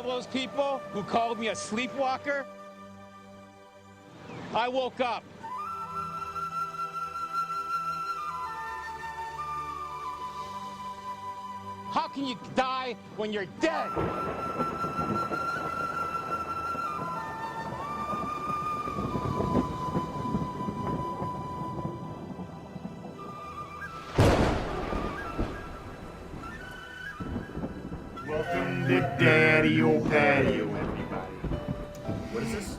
those people who called me a sleepwalker? I woke up. How can you die when you're dead? Welcome to Daddy-O Patio, everybody. What is this?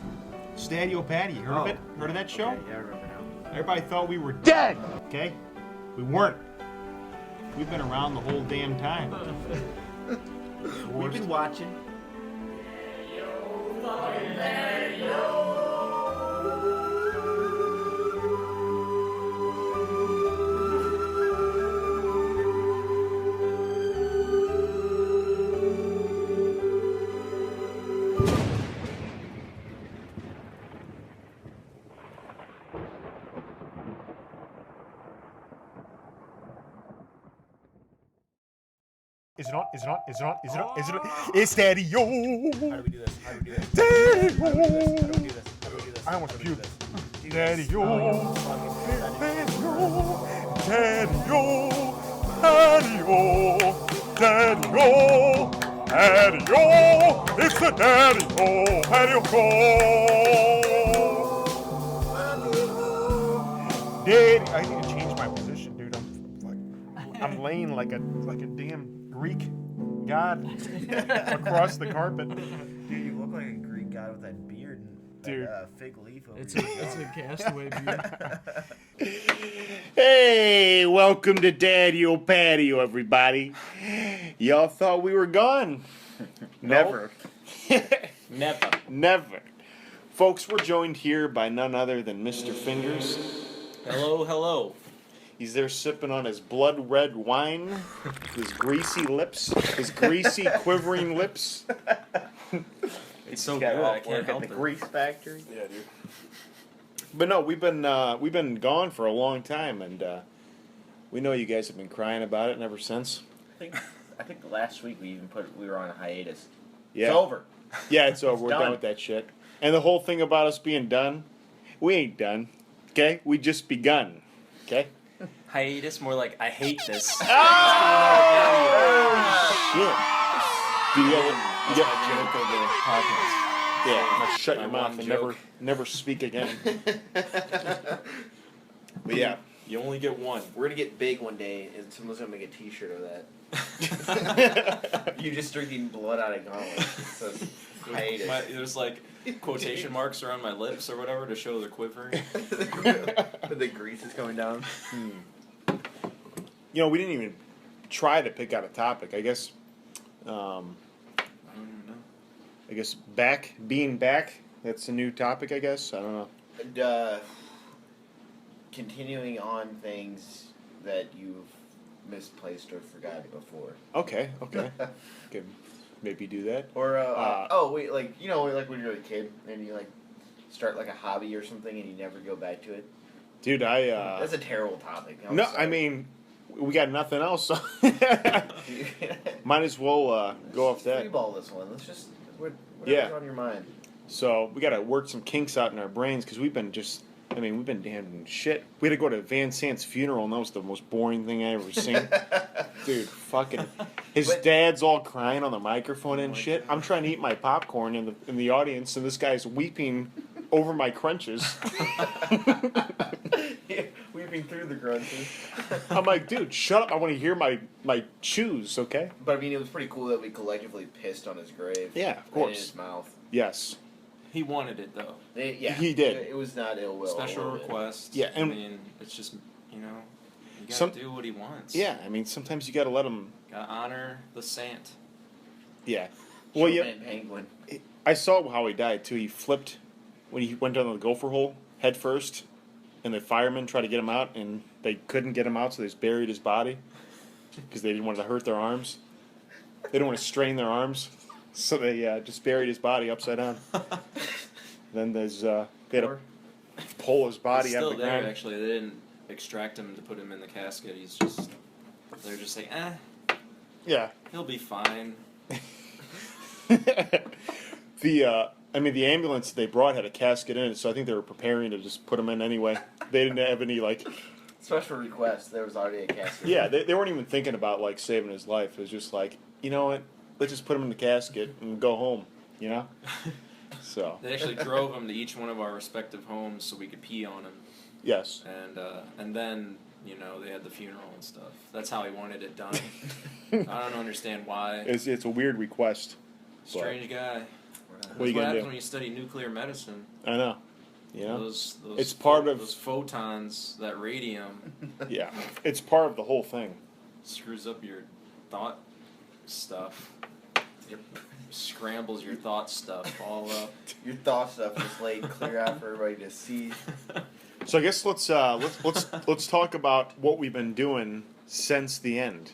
It's Daddy-O Patio. Heard of it? Heard of that show? Okay, yeah, I remember now. Everybody thought we were dead, okay? We weren't. We've been around the whole damn time. We've been watching. Is it on? Is it on? Is it on? Is it on? Is it on? It's Daddy-O! How do we do this? How do we do this? Daddy-O! How do we do this? How do we do this? I almost How do we do puked. this? Daddy-O! Daddy-O. Daddy-O! Daddy-O! Daddy-O! Daddy-O! It's the Daddy-O Patio Show! Daddy, I need to change my position, dude. I'm laying like a damn Greek god across the carpet. Dude, you look like a Greek guy with that beard and Dude. that fig leaf over It's your a castaway beard. Hey, welcome to Daddy-O Patio, everybody. Y'all thought we were gone. Never. Never. Never. Folks, we're joined here by none other than Mr. Fingers. Hello, hello. He's there sipping on his blood red wine, his greasy lips, his greasy quivering lips. It's so Got good, off I can't work help at the it. grease factory. Yeah, dude. But no, we've been gone for a long time, and we know you guys have been crying about it ever since. I think last week we were on a hiatus. Yeah. It's over. Yeah, it's over. We're done. done with that shit. And the whole thing about us being done, we ain't done. Okay? We just begun. Okay? Hiatus, more like I hate this. Shit. Do you That's get my joke of the podcast. yeah, I'm gonna shut My your mouth one and joke. never speak again. But yeah. You only get one. We're gonna get big one day, and someone's gonna make a T-shirt of that. You just drinking blood out of gauntlets. So hiatus. There's like quotation marks around my lips or whatever to show they're quivering. The grease is coming down. You know, we didn't even try to pick out a topic. I guess I don't even know. I guess being back, that's a new topic, I guess. I don't know. And, continuing on things that you've misplaced or forgot before. Okay. Could maybe do that. Or wait, like like when you're a kid and you like start like a hobby or something and you never go back to it. Dude, That's a terrible topic. I'm no, sorry. I mean, we got nothing else, so might as well go off that. Freeball this one. Let's just whatever's Yeah. on your mind. So we got to work some kinks out in our brains because we've been damn shit. We had to go to Van Sant's funeral, and that was the most boring thing I ever seen. Dude, fucking, his dad's all crying on the microphone and shit. I'm trying to eat my popcorn in the audience, and this guy's weeping over my crunches. Yeah, weeping through the grunches. I'm like, dude, shut up! I want to hear my chews, okay? But I mean, it was pretty cool that we collectively pissed on his grave. Yeah, of And in course. his mouth. Yes. He wanted it though. Yeah, He did. It was not ill will. Special request. Yeah, and- I mean, it's just, you gotta Some- do what he wants. Yeah, I mean, sometimes you got to let him. Gotta honor the sant. Yeah. Well, yeah. Chopin Penguin. I saw how he died too. He flipped when he went down the gopher hole head first, and the firemen tried to get him out, and they couldn't get him out, so they just buried his body because they didn't want to hurt their arms. They didn't want to strain their arms, so they just buried his body upside down. Then there's they had to pull his body He's out still of the there, ground. actually. They didn't extract him to put him in the casket. They're just like, Yeah. he'll be fine. The ambulance they brought had a casket in it, so I think they were preparing to just put him in anyway. They didn't have any, like... Special request. There was already a casket. Yeah, they weren't even thinking about, like, saving his life. It was just like, you know what? Let's just put him in the casket and go home, you know? So... They actually drove him to each one of our respective homes so we could pee on him. Yes. And then, you know, they had the funeral and stuff. That's how he wanted it done. I don't understand why. It's a weird request. Strange guy. What are you That's what gonna happens do? when you study nuclear medicine. I know. You know? Those it's part of... Those photons, that radium, Yeah. It's part of the whole thing. screws up your thought stuff. Scrambles your thought stuff all up. Your thought stuff just laid clear out for everybody to see. So I guess let's talk about what we've been doing since the end.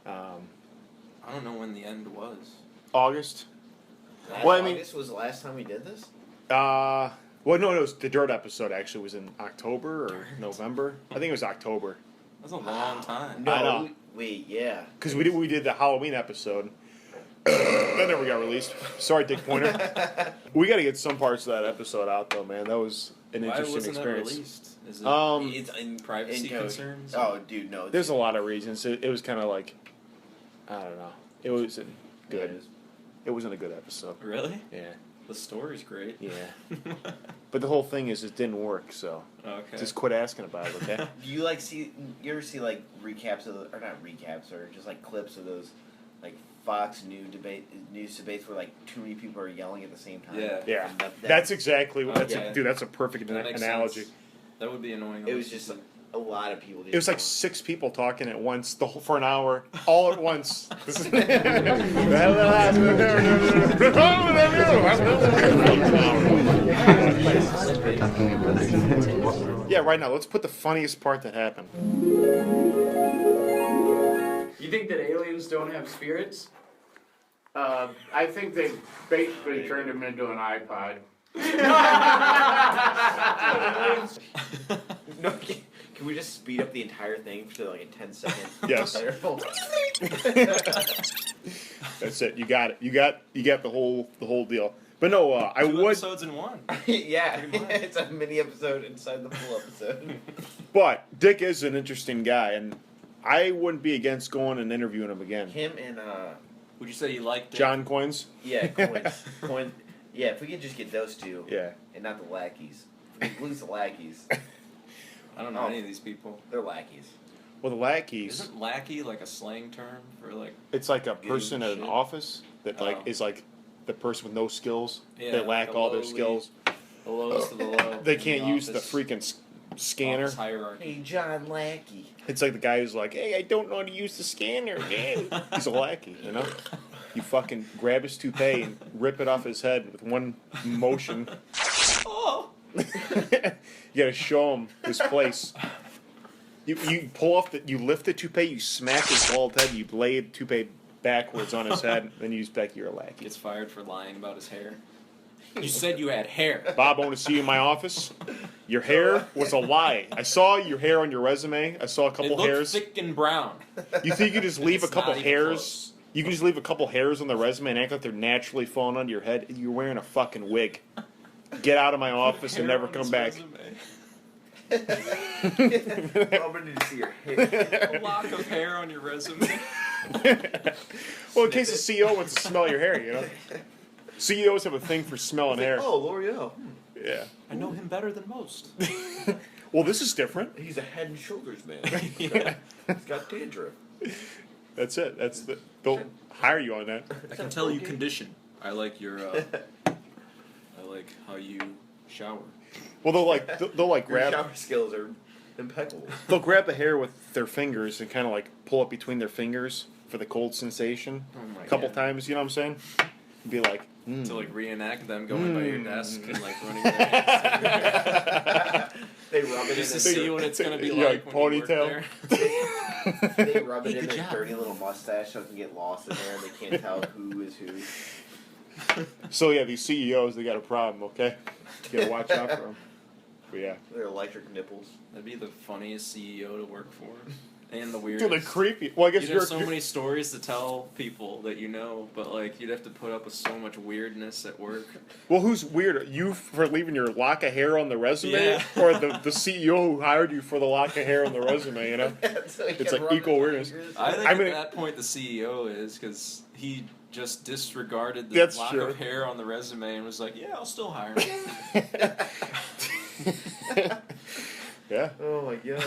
I don't know when the end was. August. Last Well, I mean- August was the last time we did this? Well, no, it was the Dirt episode. Actually, was in October or November. I think it was October. That's a long time. No, I know. wait, yeah. Because we did the Halloween episode. That never got released. Sorry, Dick Pointer. We got to get some parts of that episode out, though, man. That was an Why interesting wasn't experience. that released? Is it It's in privacy in- concerns? Oh, dude, no. There's a lot of reasons. It was kind of like, I don't know. It wasn't good. Yeah, it is. It wasn't a good episode. Really? Yeah. The story's great. Yeah. But the whole thing is it didn't work, so Okay. just quit asking about it, okay? Do you you ever see like recaps of or not recaps or just like clips of those like Fox news debates where like too many people are yelling at the same time? Yeah. Yeah. And That's exactly what Okay. dude, that's a perfect That makes analogy. sense. That would be annoying. it was just a lot of people. It was like 6 people talking at once for an hour, all at once. Yeah, right now, let's put the funniest part that happened. You think that aliens don't have spirits? I think they basically turned him into an iPod. No, can we just speed up the entire thing to like a 10-second? Yes. That's it. You got it. You got the whole deal. But no, I Two would. episodes in one. Yeah, Pretty much. it's a mini episode inside the full episode. But Dick is an interesting guy, and I wouldn't be against going and interviewing him again. Him and Would you say you liked it? John Coins. yeah, Coins. Yeah, if we could just get those two, Yeah. and not the lackeys. If we could lose the lackeys, I don't know any of these people. they're lackeys. Well, the lackeys. Isn't lackey like a slang term for like? It's like a person at an shit. office that like Oh. is like the person with no skills. Yeah, they like lack a all their lowly- skills. The lowest of the low. They in can't the use the office- freaking scanner. office hierarchy. Hey, John Lackey. It's like the guy who's like, "Hey, I don't know how to use the scanner." Man. He's a lackey, you know. You fucking grab his toupee and rip it off his head with one motion. Oh. You gotta show him his place. You pull off you lift the toupee, you smack his bald head, you lay the toupee backwards on his head, then you use back your lackey. Gets fired for lying about his hair. You said you had hair. Bob, I want to see you in my office. Your hair was a lie. I saw your hair on your resume. I saw a It couple looked hairs. thick and brown. You think you could just leave a It's couple not even hairs? close. You can just leave a couple hairs on the resume and act like they're naturally falling onto your head. You're wearing a fucking wig. Get out of my office and Hair never on come his back. resume. I'm ready to see your hair. A lock of hair on your resume. Well, in case the CEO wants to smell your hair, you know. CEOs have a thing for smelling hair. Oh, L'Oreal. Yeah. I know him better than most. Well, this is different. He's a Head and Shoulders man. Yeah. He's got dandruff. That's it. They'll hire you on that. I can tell you condition. I like your. I like how you shower. Well, they'll like Your grab shower skills are impeccable. they'll grab the hair with their fingers and kind of like pull it between their fingers for the cold sensation. Oh my A couple God. times, you know what I'm saying? Be like, To like reenact them going by your desk and like running their hands. They rub it Just to in see what it's gonna be Yeah, like when you work ponytail. there. They rub it Hey, in good their job. dirty little mustache so it can get lost in there and they can't tell who is who. So yeah, these CEOs, they got a problem. Okay, you gotta watch out for them. But yeah, Their electric nipples. That'd be the funniest CEO to work for. And the Dude, weirdest. they're creepy. Well, I guess You'd you're. have so many stories to tell people that you know, but like you'd have to put up with so much weirdness at work. Well, who's weird? You for leaving your lock of hair on the resume, Yeah. or the CEO who hired you for the lock of hair on the resume? You know, So you It's can like run equal the weirdness. fingers. I think I at mean- that point the CEO is because he just disregarded the That's lock true. of hair on the resume and was like, "Yeah, I'll still hire him." Yeah. Oh my god.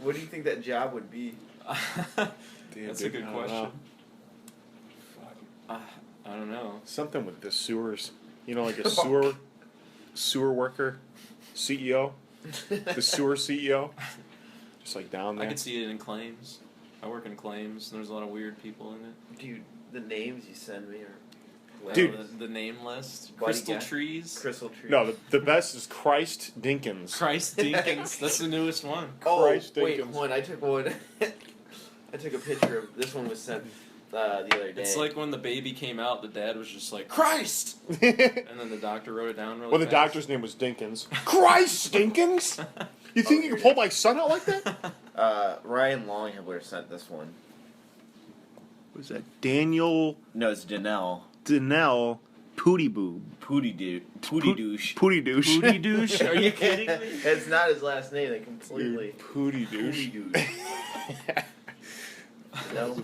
What do you think that job would be? That's a dude, good I don't question. know. I don't know. Something with the sewers. You know, like a sewer worker, CEO, the sewer CEO, just like down I there. could see it in claims. I work in claims, and there's a lot of weird people in it. Dude, the names you send me are Dude. The name list, Buddy Crystal guy. Trees, crystal trees. No, the best is Christ Dinkins. Christ Dinkins. That's the newest one. Oh, Christ wait, Dinkins. hold on. I took one. I took a picture of this one was sent the other day. It's like when the baby came out, the dad was just like, Christ! And then the doctor wrote it down really Well, the fast. doctor's name was Dinkins. Christ Dinkins! You think you can pull my son out like that? Ryan Longhibler sent this one. What is that? Daniel No, it's Danelle. Donnell Pooty Boob. Pooty douche. Pooty douche. Booty douche? Are you kidding me? It's not his last name. They completely. Pooty douche. Pooty douche. No,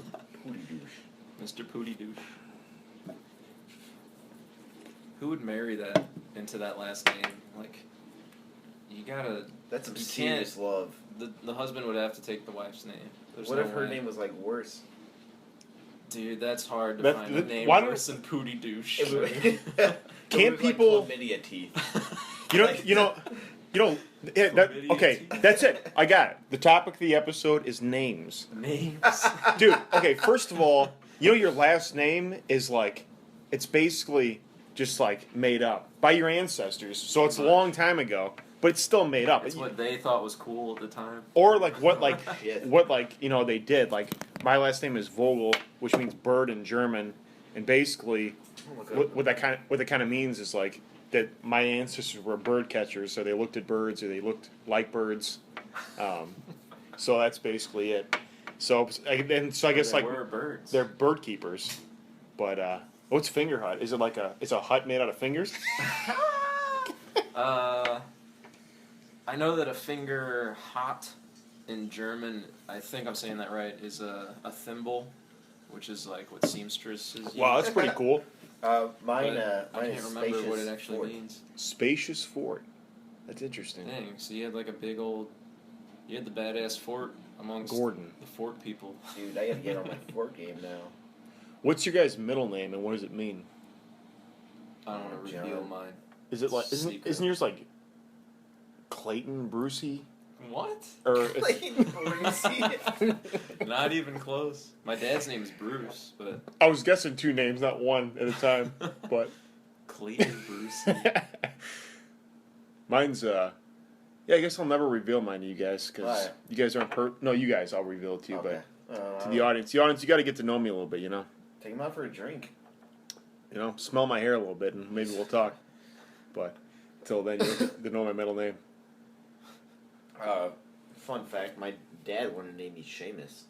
Pooty douche. Mr. Pooty Douche. Who would marry that into that last name? Like, you gotta. That's some You serious love. The husband would have to take the wife's name. There's What no if her way. name was like worse? Dude, that's hard to That- find a that- name why don't- worse than Pooty Douche. It would- Can't like people- chlamydia teeth? Yeah, okay, that's it. I got it. The topic of the episode is names. Names. Dude, okay, first of all, you know your last name is like, it's basically just like made up by your ancestors. So it's a long time ago, but it's still made up. It's what they thought was cool at the time. Or like what like Yeah. what like you know they did like my last name is Vogel, which means bird in German, and basically what that kind of means is like that my ancestors were bird catchers, so they looked at birds or they looked like birds. So that's basically it. So I guess They like were birds. they're bird keepers, but what's finger hut? Is it like it's a hut made out of fingers? I know that a finger hot in German, I think I'm saying that right, is a thimble, which is like what seamstresses use. Wow, that's pretty cool. Mine, But mine I is can't remember what it spacious actually fort. means. Spacious fort. That's interesting. Dang, so you had like a big old, you had the badass fort amongst Gordon. the fort people. Dude, I gotta get on my fort game now. What's your guys' middle name and what does it mean? I don't want to John. reveal mine. Is it like Secret. isn't yours like Clayton Brucey? What? Or it's, Not even close. My dad's name is Bruce, but I was guessing two names, not one at a time. But Clayton Bruce. mine's yeah. I guess I'll never reveal mine to you guys because Why? you guys aren't No, you guys. I'll reveal it to you, Okay. but to the audience, you got to get to know me a little bit. You know, Take him out for a drink. smell my hair a little bit, and maybe we'll talk. But until then, you have to know my middle name. Fun fact: my dad wanted to name me Seamus.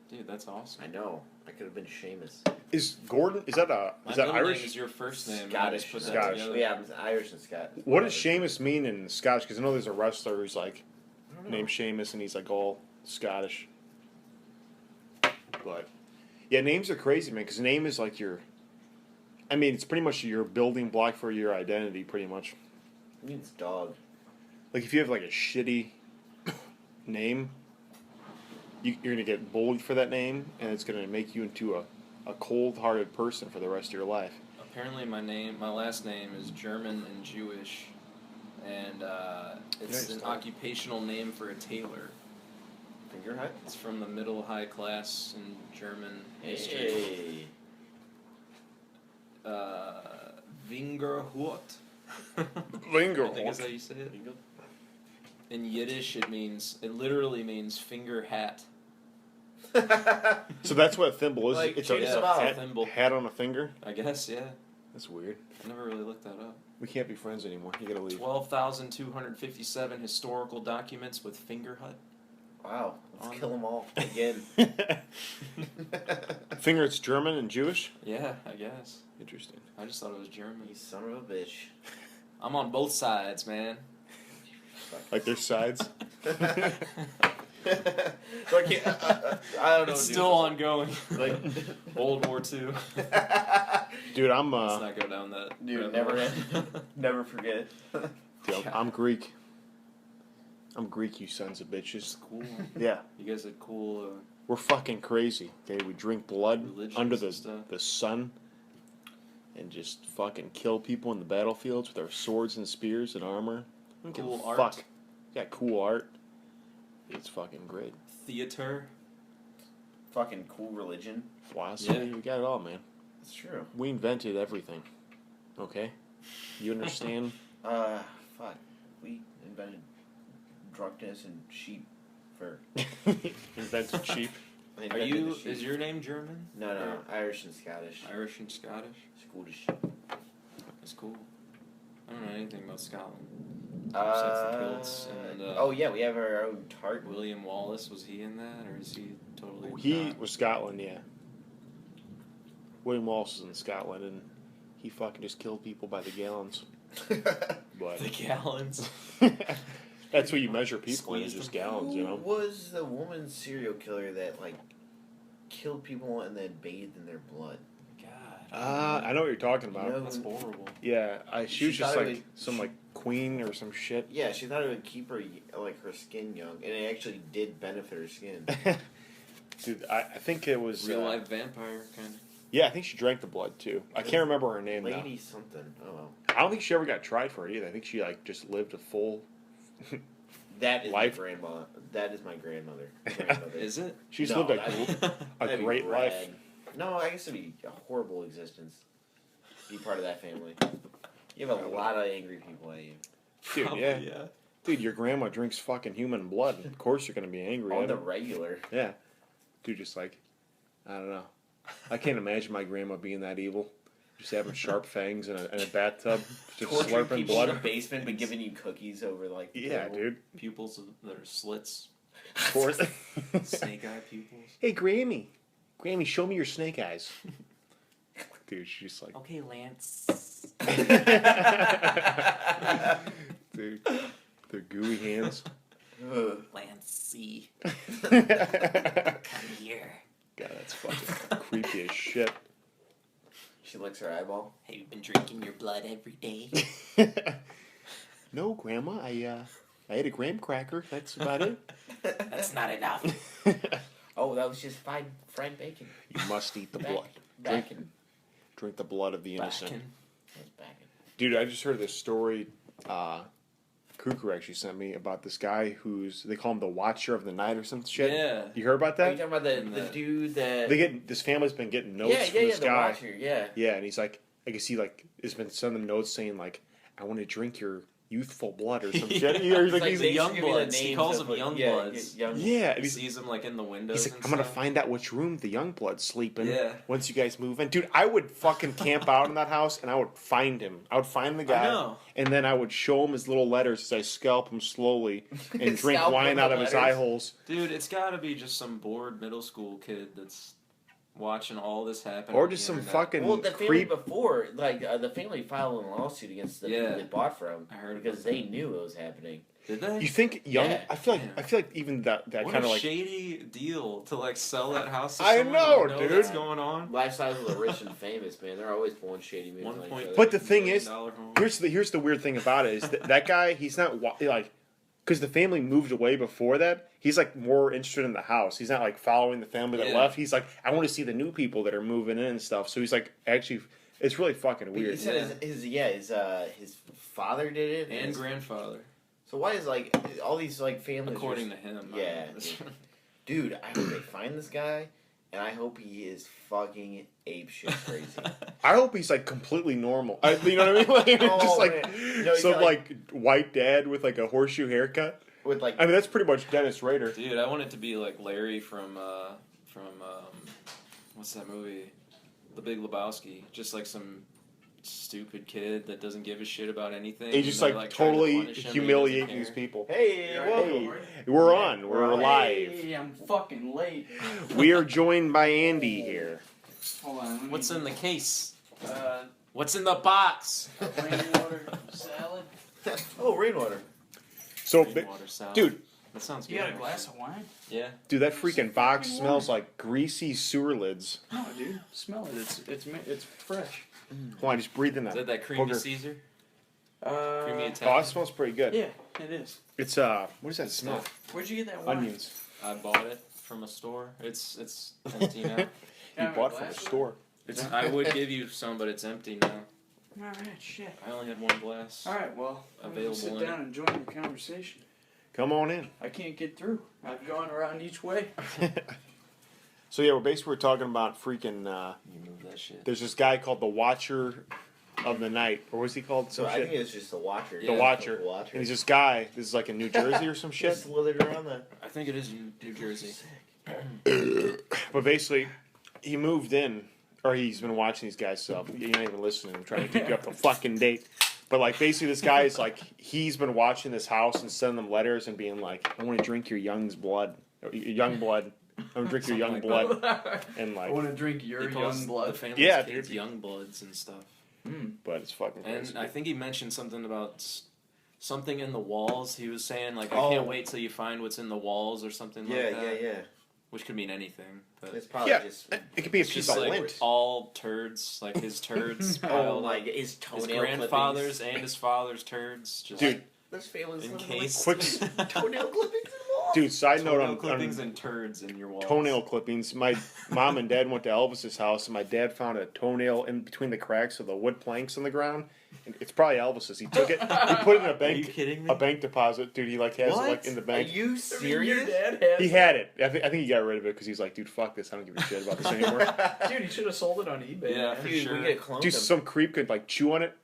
Dude, that's awesome. I know. I could have been Seamus. Is Gordon? Is that My middle Irish? name is your first name. Scottish. I just put that Scottish. together. Yeah, I'm Irish and Scottish. What does Seamus mean in Scottish? Because I know there's a wrestler who's like named Seamus and he's like all Scottish. But yeah, names are crazy, man. Because name is like I mean, it's pretty much your building block for your identity, pretty much. It means dog. Like if you have like a shitty name, you're gonna get bullied for that name, and it's gonna make you into a cold-hearted person for the rest of your life. Apparently, my last name is German and Jewish, and it's Nice. an occupational name for a tailor. Finger hut. It's from the middle high class in German history. Hey. Fingerhut. Fingerhut. I think is how you say it. In Yiddish, it literally means finger hat. So that's what a thimble is. Like, it's change a them yeah, out. it's a thimble. hat on a finger. I guess, yeah. That's weird. I never really looked that up. We can't be friends anymore. You gotta leave. 12,257 historical documents with finger hut. Wow, let's kill them all again. I figure it's German and Jewish. Yeah, I guess. Interesting. I just thought it was German. You son of a bitch. I'm on both sides, man. Like their sides. So I can't. I don't know. It's dude. still ongoing. Like, World War II. Dude, I'm Let's not go down that. dude, rabbit never, hole. never forget. dude, I'm Greek. I'm Greek, you sons of It's bitches. cool. Yeah, You guys had cool. we're fucking crazy. Okay, we drink blood Religions under and stuff. the sun, and just fucking kill people in the battlefields with our swords and spears and armor. I don't give Cool a art. fuck. Yeah, cool art. It's fucking great. Theater. Fucking cool religion. Philosophy, Yeah. we got it all, man. It's true. We invented everything. Okay, you understand? Fuck. We invented drunkenness and sheep fur. Invented cheap. They Are invented you? the sheep. Is your name German? No, Irish and Scottish. Irish and Scottish. Scottish. That's cool. I don't know anything about Scotland. Besides the kilts and, oh yeah, we have our own tart. William Wallace, was he in that, or is he totally? He not? was Scotland, yeah. William Wallace was in Scotland, and he fucking just killed people by the gallons. But The gallons. that's what you measure people in, is Squeezed just them. gallons, you know. Who was the woman serial killer that like killed people and then bathed in their blood? God. I know what you're talking about. You know- That's horrible. Yeah, she She was just thought it like would- some like queen or some shit. Yeah, she thought it would keep her like her skin young, and it actually did benefit her skin. Dude, I think it was Real life vampire kind of. Yeah, I think she drank the blood too. I can't remember her name now. Lady something. Oh well. I don't think she ever got tried for it either. I think she like just lived a full. That is Life. my grandma. That is my grandmother. Grandmother. Is it? She's No, lived a, that'd a that'd be great rad. life. No, I guess it'd be a horrible existence. Be part of that family. You have a lot of angry people at you. Dude, Probably, yeah. Dude, your grandma drinks fucking human blood. Of course you're gonna be angry On at the her. regular. Yeah. Dude, just like, I don't know. I can't imagine my grandma being that evil. Just having sharp fangs in a bathtub, just Torturing slurping people in blood. the basement, but giving you cookies over like. the Yeah, table. dude. Pupils that are slits. Snake eye pupils. Hey, Grammy. Grammy, show me your snake eyes. Dude, she's like, Okay, Lance. dude, their gooey hands. Ugh. Lance C. God, Come here. that's fucking creepy as shit. She licks her eyeball. Have you been drinking your blood every day? No, Grandma, I ate a graham cracker. That's about it. That's not enough. Oh, that was just fried bacon. You must eat the blood. Bacon. Drink the blood of the innocent. Bacon. That's bacon. Dude, I just heard this story. Cuckoo actually sent me about this guy they call him the Watcher of the Night or some shit. Yeah. You heard about Are you that? talking about the dude that? This family's been getting notes from this the guy. Watcher, yeah. Yeah, and he's like, I guess he like has been sending them notes saying like, I want to drink your youthful blood or some shit. Yeah. Or he's like, Like, he's they young should give you the bloods. He names calls of, them like, young yeah, bloods. Young. yeah, and He sees them like in the windows. he's like, and I'm gonna stuff. find out which room the young blood's sleeping. Yeah. Once you guys move in, dude, I would fucking camp out in that house and I would find him. I would find the I guy, know. and then I would show him his little letters as I scalp him slowly and drink Scalp wine him out the of his letters? eye holes. Dude, it's got to be just some bored middle school kid that's watching all this happen. Or on just the some internet. fucking Well, the family creep. before, like the family filed a lawsuit against the Yeah. people they bought from I heard because about they that. knew it was happening. Did they? You think young? Yeah. I feel like Man. even that what kind a of like. shady deal to like sell that house to I someone know, that dude. what's going on. Lifestyles of the rich and famous, man. They're always pulling shady moves. on each other. But the thing is, $1 home. Here's the weird thing about it is that guy, he's not like, because the family moved away before that. He's like more interested in the house. He's not like following the family that Yeah. left. He's like, I want to see the new people that are moving in and stuff. So he's like, actually, it's really fucking But he weird. said his father did it and his- grandfather, So why is like all these like families? according just, to him. Yeah, dude. I hope they find this guy, and I hope he is fucking ape shit crazy. I hope he's like completely normal. You know what I mean? Like, Oh, just like man. No, he's some got, like white dad with like a horseshoe haircut. With like, I mean, that's pretty much Dennis Rader. Dude, I want it to be like Larry from what's that movie? The Big Lebowski. Just like some stupid kid that doesn't give a shit about anything. He's just and like they're, trying to totally punish him, but he humiliating doesn't these care. people. Hey, Hey, we're on. We're live. Hey, I'm fucking late. We are joined by Andy here. Hold on. let me- What's in the case? Uh, What's in the box? rainwater salad. Oh, rainwater. So, Rainwater salad. dude, That sounds good. You got a glass of wine? Yeah. dude, that freaking box smells like greasy sewer lids. No, dude. Smell it. It's fresh. Hold on, just breathe in Is that. that creamy Booger. Caesar? Creamy Oh, Italian? it smells pretty good. Yeah, it is. It's what does that smell? Where'd you get that wine? Onions. I bought it from a store. It's empty now. You Have a bought from a glass of store. I would give you some, but it's empty now. All right, shit. I only had one glass. All right, well, I'm gonna Available sit in down and join the conversation. Come on in. I can't get through. I've gone around each way. So yeah, we're talking about freaking. You move that shit. There's this guy called the Watcher of the Night, or what's he called? So Some I shit. think it's just the Watcher. The Watcher. The Watcher. And he's this guy. This is like in New Jersey or some shit. Just slithered around the. I think it is New Jersey. But basically, he moved in, or he's been watching these guys stuff. You're not even listening. I'm trying to keep you up to fucking date. But like, basically, this guy is like, he's been watching this house and sending them letters and being like, "I want to drink your young's blood, or your young blood. I want to drink your young Something blood." I And like, want to drink your He calls young the blood. family's Yeah, kids dude. young bloods and stuff. but it's fucking crazy. And I think he mentioned something about something in the walls. He was saying like, I Oh. can't wait till you find what's in the walls or something Yeah, like that. yeah. Which could mean anything. But It's probably Yeah. just. It could be a it's piece just of like lint. all turds, like his turds Oh piled my! up. His His toenail grandfather's clippings. and his father's turds. Just Dude, Those families live encased. quick, with toenail clippings and all. dude. Side note toenail on clippings and turds in your walls. toenail clippings. My mom and dad went to Elvis's house, and my dad found a toenail in between the cracks of the wood planks on the ground. And it's probably Elvis's. He took it. He put it in a Are you bank. kidding me? A bank deposit, dude. He like has it like in the Are bank. you Your serious? dad has He had it. I think he got rid of it because he's like, dude, fuck this. I don't give a shit about this anymore. Dude, he should have sold it on eBay. Yeah, man. for Dude, sure. we get cloned. Dude, some creep could like chew on it.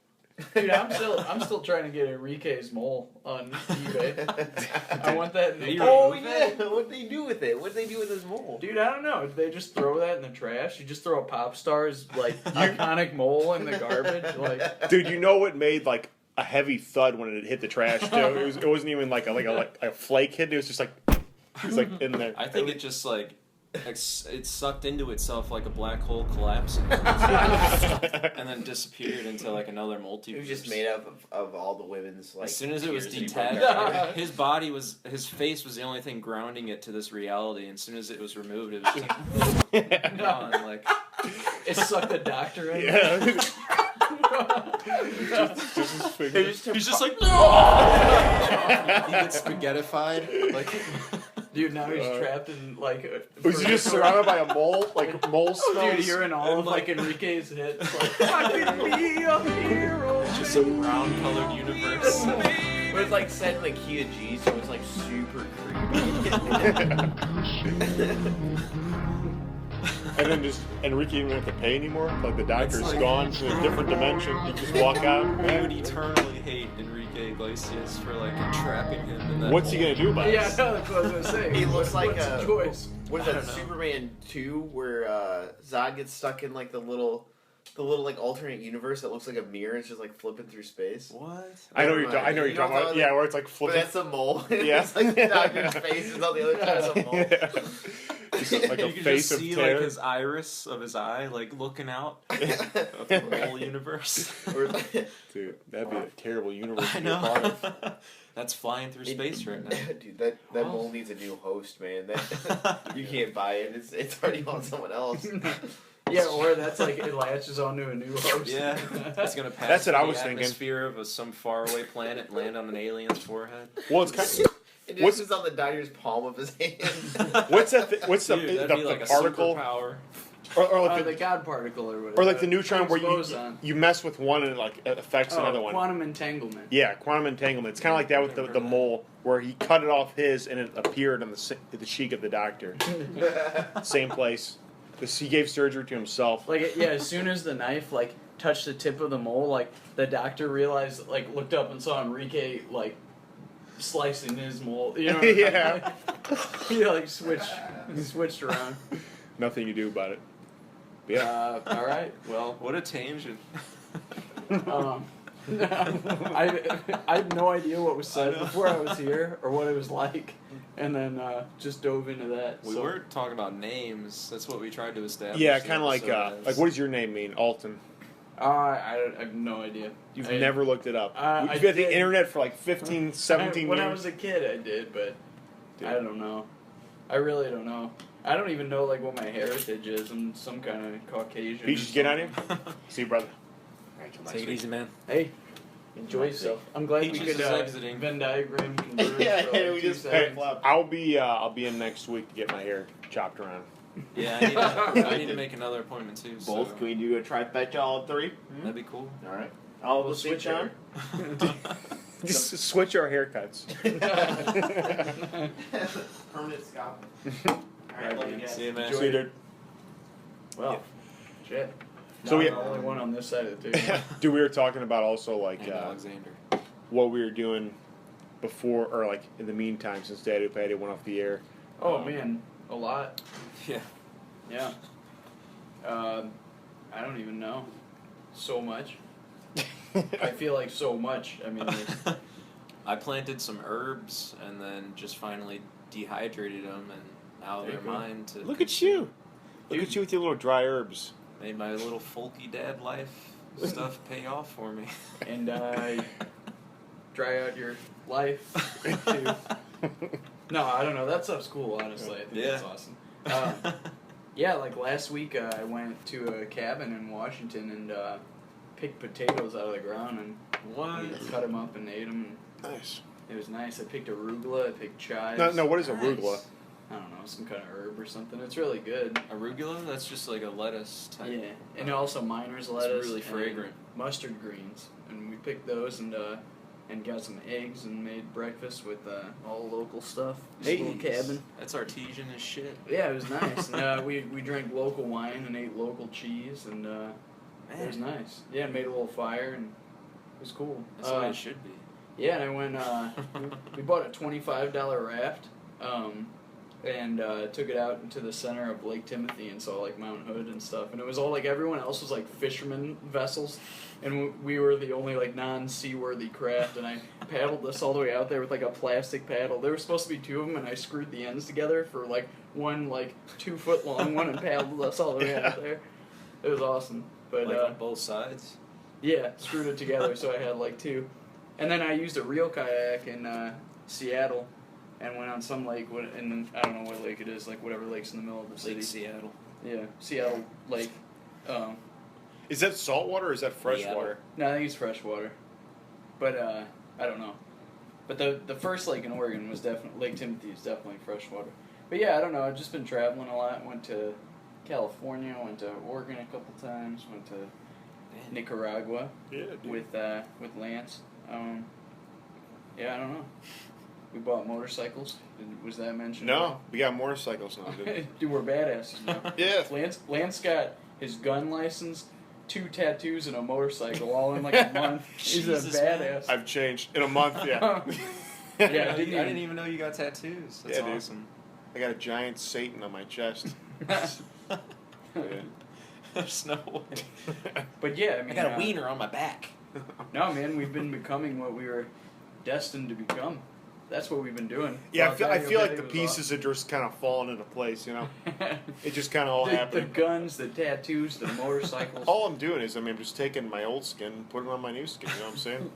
Dude, I'm still trying to get Enrique's mole on eBay. I want that. In the Oh yeah, what'd they do with it? What'd they do with his mole? Dude, I don't know. They just throw that in the trash. You just throw a pop star's like iconic mole in the garbage. Like, Dude, you know what made like a heavy thud when it hit the trash too? It wasn't even like a flake hit. It was just like it was like in there. I think it just like it sucked into itself like a black hole collapsing, and then disappeared into like another multiverse. It was just made up of all the women's like. As soon as it was tears that he detached, broke out. his face was the only thing grounding it to this reality. And as soon as it was removed, it was just like, gone. Like it sucked the doctor in. Yeah. just his finger. he's just like no. He gets spaghettified. Like Dude, now he's trapped in like. Was he just surrounded by a mole? Like mole smells? Dude, you're in all of like Enrique's hits. Like, I can be a hero. just a brown colored universe. It was like set in the key of G, so it was like super creepy. And then just Enrique didn't have to pay anymore. Like the doctor's It's like- gone to a different dimension. You just walk out. We would eternally hate Enrique Iglesias for like entrapping him in that. What's he gonna do about it? Yeah, I know, that's what I was gonna say. He looks like What's the choice? What is I that? don't know. Superman 2, where Zod gets stuck in like the little like alternate universe that looks like a mirror. It's just like flipping through space. What? I know Never you're. I know mind. you're talking about. Yeah, where it's like But flipping. that's a mole. Yeah. It's like the doctor's face is on the other side of the mole. Yeah. Just like a You can face just of see terror. like his iris of his eye, like looking out of the whole universe. Or- Dude, that'd be a terrible universe I to be a part know. of. That's flying through space right now. Dude, that mole needs a new host, man. That you can't buy it. It's already on someone else. Yeah, or that's like it latches onto a new host. Yeah, it's gonna pass. That's what through I the was thinking. Atmosphere of some faraway planet, and land on an alien's forehead. Well, it's kind of. It What's- just is on the doctor's palm of his hand. What's that? What's Dude, the that'd be like a particle? superpower. Or like The God particle or whatever. or like the neutron where Boson. you mess with one and it like affects another one. Quantum entanglement. Yeah, quantum entanglement. It's kind of like that with the mole, where he cut it off his and it appeared on the cheek of the doctor. Same place. He gave surgery to himself. Like yeah, as soon as the knife like touched the tip of the mole, like the doctor realized, like looked up and saw Enrique like slicing his mole. You know what I mean? Yeah. He like switched around. Nothing you do about it. But yeah. All right. Well, What a tangent. I had no idea what was said before I was here or what it was like, and then just dove into that. We were talking about names. That's what we tried to establish. Yeah, the kind of like episode as. what does your name mean, Alton? I have no idea. You've never looked it up. I You've been at the did. internet for like 15, 17 when years. I was a kid, I did, but Dude. I don't know. I really don't know. I don't even know like what my heritage is. I'm some kind of Caucasian. Peaches, get on here. See you, brother. Take it easy, man. Hey, enjoy yourself. I'm glad Peaches we could is exiting. Venn diagram converge Yeah, for like we 2 just seconds. I'll be in next week to get my hair chopped around. Yeah, I need to make another appointment too. Both? So Can we do a trifecta all 3? that'd be cool. All right. All We'll the same switch time. Just switch our haircuts. Permanent scalp. Alright, love you man. guys. See you, man. See you, dude. Well, shit. So Now we- I'm the only one on this side of the table. Dude, we were talking about also like And Alexander. what we were doing before or like in the meantime since Daddy Patty went off the air. Oh man, a lot. Yeah. Yeah. I don't even know. So much. I feel like so much. I mean, there's- I planted some herbs and then just finally dehydrated them, and now There they're you go. mine to. Look at you. Look Dude. at you with your little dry herbs. Made my little folky dad life stuff pay off for me. and dry out your life too. No, I don't know. That stuff's cool, honestly. I think Yeah. that's awesome. Yeah, like last week I went to a cabin in Washington and picked potatoes out of the ground and What? we cut them up and ate them. Nice. It was nice. I picked arugula. I picked chives. No, what is Nice. arugula? I don't know, some kind of herb or something. It's really good. Arugula? That's just like a lettuce type. Yeah, and also miner's It's lettuce. really and fragrant. Mustard greens, and we picked those and got some eggs and made breakfast with all local stuff. This little cabin. That's artesian as shit. Yeah, it was nice. And we drank local wine and ate local cheese, and it was nice. Yeah, made a little fire and it was cool. That's what it should be. Yeah, and I went. We bought a $25 raft, and took it out into the center of Lake Timothy and saw like Mount Hood and stuff. And it was all like everyone else was like fisherman vessels, and we were the only like non-seaworthy craft. And I paddled this all the way out there with like a plastic paddle. There were supposed to be 2 of them, and I screwed the ends together for like one like 2 foot long one and paddled us all the way out there. It was awesome. But Like on both sides. yeah, screwed it together so I had like 2. And then I used a real kayak in Seattle and went on some lake, and I don't know what lake it is, like whatever lake's in the middle of the city. Lake Seattle. Yeah, Seattle Lake. Is that salt water or is that fresh Yeah. water? No, I think it's fresh water. But I don't know. But the first lake in Oregon was definitely, Lake Timothy is definitely fresh water. But yeah, I don't know, I've just been traveling a lot. Went to California, went to Oregon a couple times, went to Nicaragua Yeah, dude. with Lance. Yeah, I don't know. We bought motorcycles. Was that mentioned? No, we got motorcycles now, dude. Dude, we're badasses now. Yeah. Lance got his gun license, 2 tattoos, and a motorcycle all in like a month. He's a Jesus, man. badass. I've changed in a month. Yeah. Yeah, I didn't didn't even know you got tattoos. That's Yeah, dude. awesome. I got a giant Satan on my chest. Yeah. There's no way. But yeah, I mean, I got a wiener on my back. No, man, we've been becoming what we were destined to become. That's what we've been doing. Yeah, Well, I feel like it the was pieces are just kind of falling into place, you know? awesome. It just kind of all the happened. guns, the tattoos, the motorcycles. All I'm doing is, I'm just taking my old skin and putting it on my new skin, you know what I'm saying?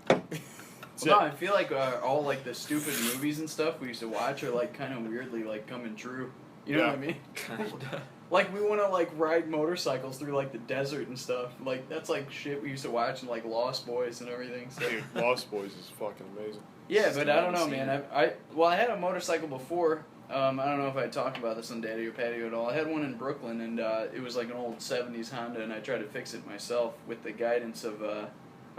That's No, it. I feel like all like the stupid movies and stuff we used to watch are like kind of weirdly like coming true. You know what I mean? Kinda. Like we want to like ride motorcycles through like the desert and stuff. Like that's like shit we used to watch in like Lost Boys and everything. So Dude, Lost Boys is fucking amazing. yeah, Still but I don't know, haven't seen man. I had a motorcycle before. I don't know if I talked about this on Daddy or Patio at all. I had one in Brooklyn, and it was like an old '70s Honda, and I tried to fix it myself with the guidance of a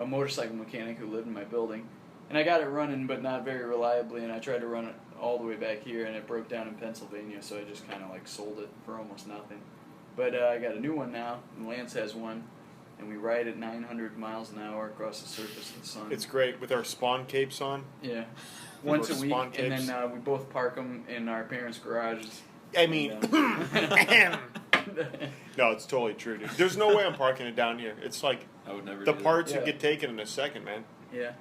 motorcycle mechanic who lived in my building. And I got it running, but not very reliably, and I tried to run it all the way back here, and it broke down in Pennsylvania, so I just kind of like sold it for almost nothing. But I got a new one now, and Lance has one, and we ride at 900 miles an hour across the surface of the sun. It's great with our spawn capes on. Yeah. Once Or a week, spawn and tapes. then we both park them in our parents' garages. I mean, And, no, it's totally true, dude. There's no way I'm parking it down here. It's like I would never The do parts Yeah. would get taken in a second, man. Yeah.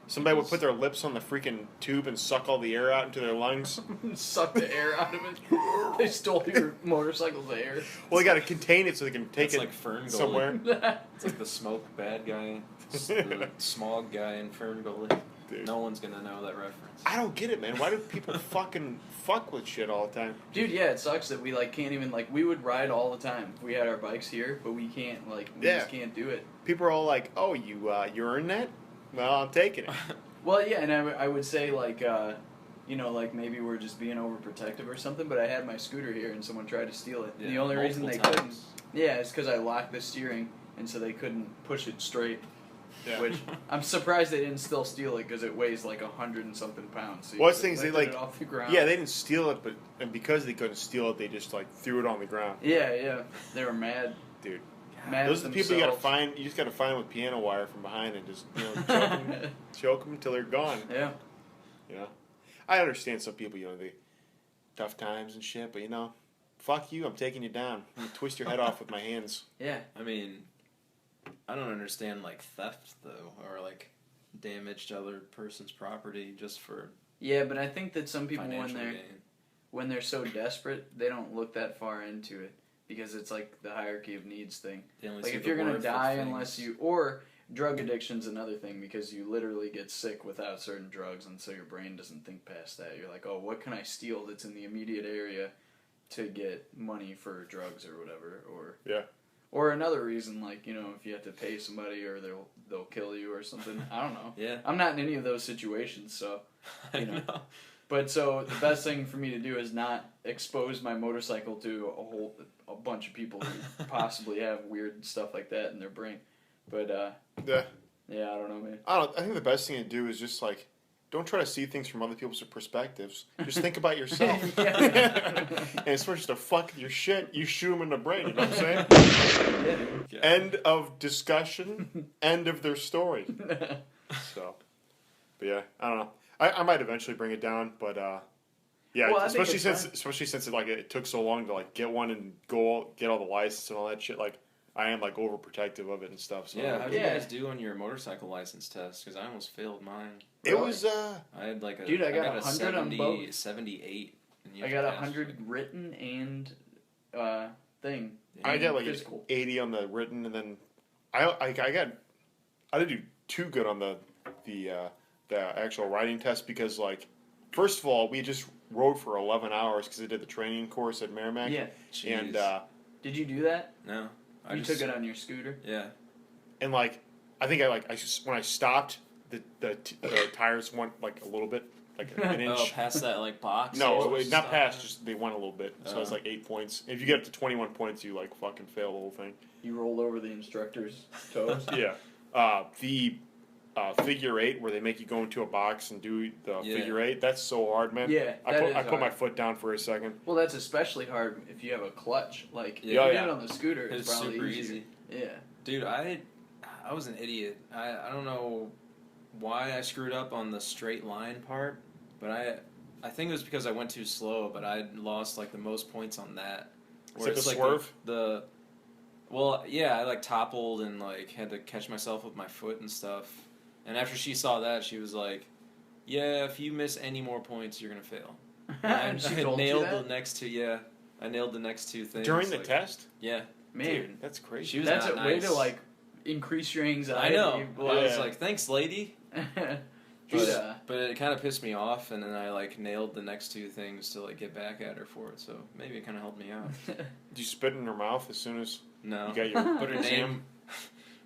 Somebody would put their lips on the freaking tube and suck all the air out into their lungs. Suck the air out of it. They stole your motorcycle's air. Well, they got to contain it so they can that. take It's it like Fern Gully. somewhere. It's like the smoke bad guy, the smog guy in Fern Gully. Dude. No one's gonna know that reference. I don't get it, man. Why do people fucking fuck with shit all the time? Dude, yeah, it sucks that we like can't even like we would ride all the time if we had our bikes here, but we can't like we Yeah. just can't do it. People are all like, "Oh, you earned that? Well, I'm taking it." Well, yeah, and I would say like like maybe we're just being overprotective or something, but I had my scooter here and someone tried to steal it. Yeah, The only reason they multiple couldn't, times. yeah, it's because I locked the steering, and so they couldn't push it straight. Yeah. Which I'm surprised they didn't still steal it because it weighs like 100 and something pounds. So Well, it's you things they lifted like. it off the ground. Yeah, they didn't steal it, and because they couldn't steal it, they just like threw it on the ground. Yeah, they were mad. Dude, Mad those are at the people you gotta themselves. find. You just gotta find them with piano wire from behind and just choke them until they're gone. Yeah. You know, I understand some people, they tough times and shit, but fuck you, I'm taking you down. I'm gonna twist your head off with my hands. Yeah. I mean, I don't understand like theft though, or like damage to other person's property just for Yeah, but I think that some people financial gain. when they're so desperate, they don't look that far into it because it's like the hierarchy of needs thing. They only Like see if the you're gonna worth of die things. unless you or drug addiction's another thing because you literally get sick without certain drugs and so your brain doesn't think past that. You're like, oh, what can I steal that's in the immediate area to get money for drugs or whatever, or Yeah. or another reason like if you have to pay somebody or they'll kill you or something. I don't know. Yeah, I'm not in any of those situations, so. I you know. know. But so the best thing for me to do is not expose my motorcycle to a bunch of people who possibly have weird stuff like that in their brain. But Yeah. yeah, I don't know, man. I think the best thing to do is just like, don't try to see things from other people's perspectives. Just think about yourself. Yeah. And it's just to fuck your shit, you shoot them in the brain. You know what I'm saying? Yeah, dude. Yeah. End of discussion. End of their story. So, but yeah, I don't know. I might eventually bring it down, but yeah, Well, I think especially it's since it took so long to like get one and get all the license and all that shit. Like I am like overprotective of it and stuff. So Yeah, how'd you Yeah. guys do on your motorcycle license test? Because I almost failed mine. it was I had like a Dude, I got a 100 on 70, both. 78. And you I have got to pass 100 it. written and thing. I got like an Physical. 80 on the written, and then I didn't do too good on the actual riding test because like first of all we just rode for 11 hours because I did the training course at Merrimack. Yeah. And Jeez. Did you do that? No. You took it on your scooter? Yeah. and like I think when I stopped the tires went like a little bit like an inch. Oh, past that like box? No, Or wait, not stuff? past. Just they went a little bit, so it's Oh. like 8 points. If you get up to 21 points, you like fucking fail the whole thing. You rolled over the instructor's toes? Yeah. The figure eight where they make you go into a box and do the Yeah. figure eight. That's so hard, man. Yeah, I that put is I put my hard. foot down for a second. Well, that's especially hard if you have a clutch. Like, if Yeah. you Oh, get yeah. it on the scooter, it's, It's probably super easier. easy. Yeah. Dude, I was an idiot. I don't know why I screwed up on the straight line part, but I think it was because I went too slow, but I lost like the most points on that. Is Where it the it's, like, swerve? Well, yeah, I like toppled and like had to catch myself with my foot and stuff. And after she saw that, she was like, "Yeah, if you miss any more points, you're gonna fail." And she told you nailed that? the next two. Yeah, I nailed the next two things During the like- test? Yeah, Man, dude, That's crazy. she was that's not a way nice. to, like, increase your I anxiety. know. Well, I was Yeah. like, "Thanks, lady." Dude, But it kind of pissed me off, and then I like nailed the next two things to like get back at her for it. So maybe it kind of helped me out. Did you spit in her mouth as soon as No, you got your but her exam? name,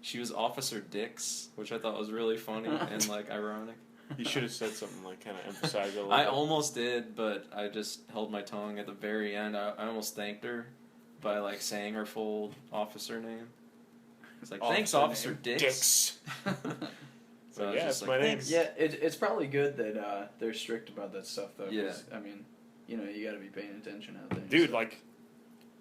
she was Officer Dix, which I thought was really funny and like ironic. You should have said something like kind of emphasize it a little I bit. almost did, but I just held my tongue at the very end. I almost thanked her by like saying her full officer name. It's like, "Thanks, Officer Officer Dix." Dicks. So I was Yeah, just it's like, my name. "Thanks." yeah, it's probably good that they're strict about that stuff, though. 'Cause, Yeah. I mean, you got to be paying attention out there. Dude, so. like,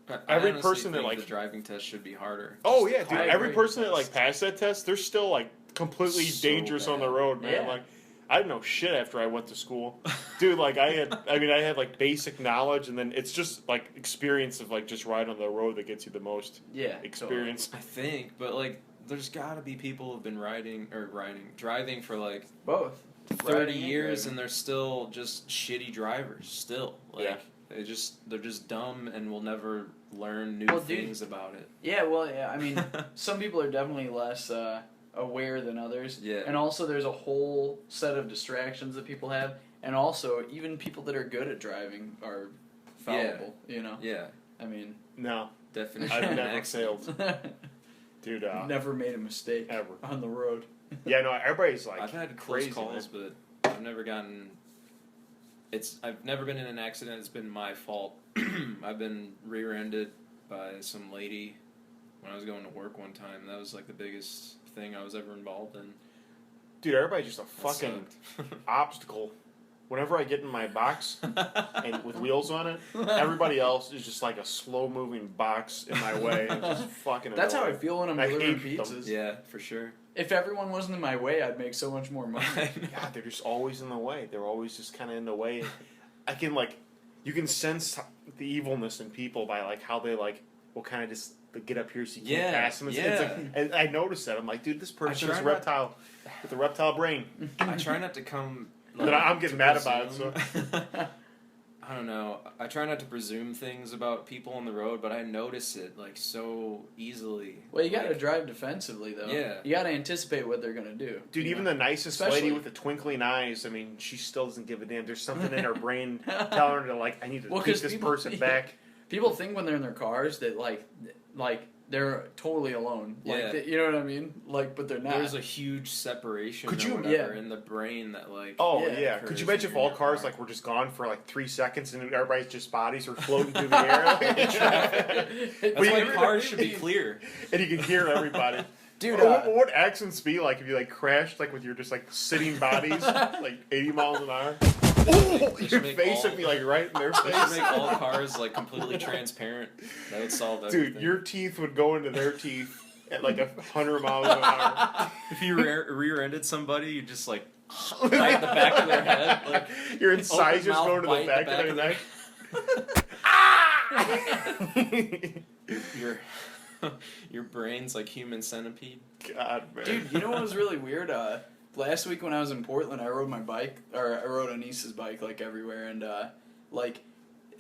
I Every honestly person that, think like- the driving test should be harder. oh yeah, dude. I Every agree. person that like passed that test, they're still like completely So dangerous on the bad. road, man. Yeah. Like, I didn't know shit after I went to school, dude. Like, I had like basic knowledge, and then it's just like experience of like just riding on the road that gets you the most yeah, experience. I think, but like there's got to be people who've been driving for like Both. 30 Riding and years, driving. and they're still just shitty drivers. Still, like Yeah. they're just dumb and will never learn new Well, dude, things about it. Yeah, well, yeah. I mean, some people are definitely less aware than others. Yeah. And also, there's a whole set of distractions that people have, and also even people that are good at driving are fallible. You know. Yeah, I mean, No, definition I've of an never accident. failed, dude. never made a mistake Ever. on the road. Yeah, no, everybody's like I've had close crazy, calls, man. but I've never gotten. I've never been in an accident. It's been my fault. I've been rear-ended by some lady when I was going to work one time. That was like the biggest thing I was ever involved in. Dude, everybody's just a That fucking sucked. obstacle. Whenever I get in my box and with wheels on it, everybody else is just like a slow-moving box in my way. And just fucking. That's how I annoying. feel when I'm I delivering hate them. pizzas. Yeah, for sure. If everyone wasn't in my way, I'd make so much more money. God, they're just always in the way. They're always just kind of in the way. I can you can sense the evilness in people by like how they will kind of just get up here so you can't Yeah, pass them. It's yeah. like, and I noticed that. I'm like, dude, this person try is a not- reptile with a reptile brain. I try not to come. But I'm getting to mad about it. So. presume- I don't know. I try not to presume things about people on the road, but I notice it like so easily. Well, you got to Like, drive defensively, though. Yeah. You got to anticipate what they're gonna do. Dude, you even know? the nicest Especially- lady with the twinkling eyes, I mean, she still doesn't give a damn. There's something in her brain telling her to I need to Well, keep 'cause this people- person yeah. back. People think when they're in their cars that like they're totally alone. Like Yeah. you know what I mean? Like, but they're not. There's a huge separation Could or you- whatever Yeah. in the brain that Oh Yeah, yeah, could you occurs imagine if when you're all in cars your car. were just gone for 3 seconds and everybody's just bodies are floating through the air? That's But why you- cars should be clear. And you can hear everybody. Dude, what would accidents be like if you crashed with your just sitting bodies 80 miles an hour? Oh, They your should make face all- would be right in their They should face. make all cars completely transparent. That would solve everything. Dude, your teeth would go into their teeth at 100 miles an hour. If you rear-ended somebody, you just bite the back of their head. Your incisors mouth, go into the bite back of their neck. Your brain's like human centipede. God, man. Dude, you know what was really weird? Last week when I was in Portland, I rode my bike, or I rode Anissa's bike everywhere, and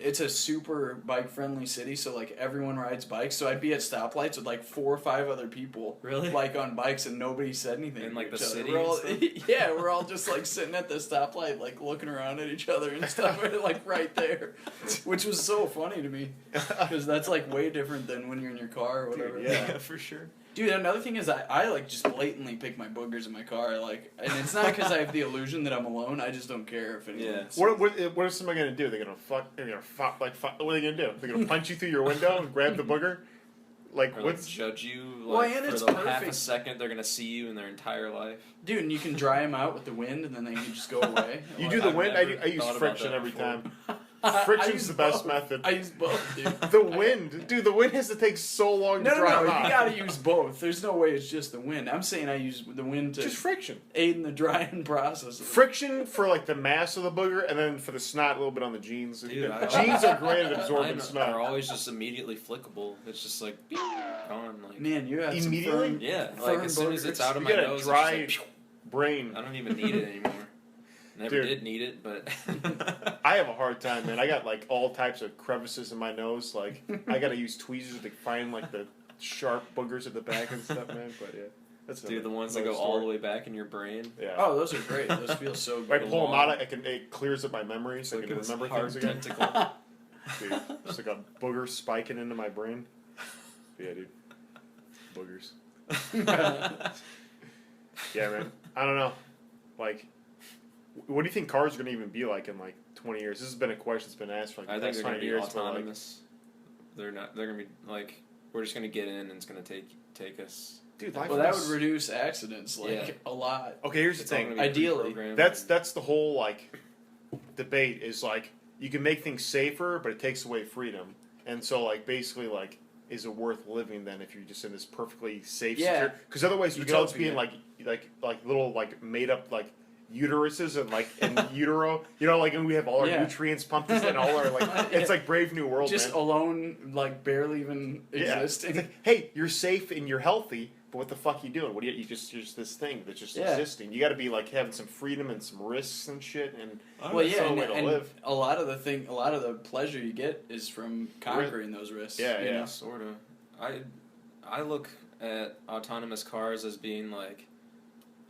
it's a super bike-friendly city, so everyone rides bikes. So I'd be at stoplights with 4 or 5 other people, Really? on bikes, and nobody said anything. In, to the each other. city We're and all, stuff? yeah, we're all just sitting at the stoplight, looking around at each other and stuff, right there, which was so funny to me, because that's way different than when you're in your car or whatever. Dude, yeah. For sure. Dude, another thing is I just blatantly pick my boogers in my car, and it's not because I have the illusion that I'm alone. I just don't care if anyone. Yeah. sees What is somebody gonna do? They're gonna fuck. They're gonna fuck. What are they gonna do? They're gonna punch you through your window and grab the booger. Or What's? judge you Well, and for it's the half a perfect. second they're gonna see you in their entire life. Dude, and you can dry them out with the wind, and then they can just go away. You do the I've wind. never I use thought about friction that every before. time. I Friction's use the best both. method. I use both, dude. The wind, dude. The wind has to take so long No, to dry no, out. you gotta use both. There's no way it's just the wind. I'm saying I use the wind to Just friction. aid in the drying process. Friction for the mass of the booger, and then for the snot, a little bit on the jeans. Dude, Jeans are great at absorbing Mine snot. are always just immediately flickable. It's just gone. Man, you have Immediately? some firm, Yeah, firm as soon as it's boogers. out of You my got a nose, dry it's just brain. I don't even need it anymore. Never Dude. did need it, but I have a hard time, man. I got all types of crevices in my nose. I gotta use tweezers to find the sharp boogers at the back and stuff, man. But yeah, that's dude, the ones that another go all story. the way back in your brain. Yeah. Oh, those are great. Those feel so If I good. pull them out, it clears up my memory, so I Like can this remember hard things again. tentacle. Dude, it's like a booger spiking into my brain. Yeah, dude. Boogers. Yeah, man. I don't know. What do you think cars are going to even be like in 20 years? This has been a question that's been asked for I the think last they're gonna 100 be years. but, autonomous. They're not. They're gonna be we're just gonna get in and it's gonna take us. dude, life Well, that is- would reduce accidents Yeah. a lot. Okay, here's the It's all thing. gonna be Ideally. pre-programmed. That's the whole debate is you can make things safer, but it takes away freedom. And so basically is it worth living then if you're just in this perfectly safe? Yeah. Because otherwise we could all just be in Utopia. little made up uteruses and utero. And we have all our Yeah. nutrients pumped in and all our it's like Brave New World. Just man. alone, barely even Yeah. existing. It's hey, you're safe and you're healthy, But what the fuck you doing? What do you just this thing that's just Yeah. existing? You got to be like having some freedom and some risks and shit. And Well, that's yeah, the and, way to and live. a lot of the pleasure you get is from conquering those risks. Yeah, you yeah. know? Sort of. I look at autonomous cars as being like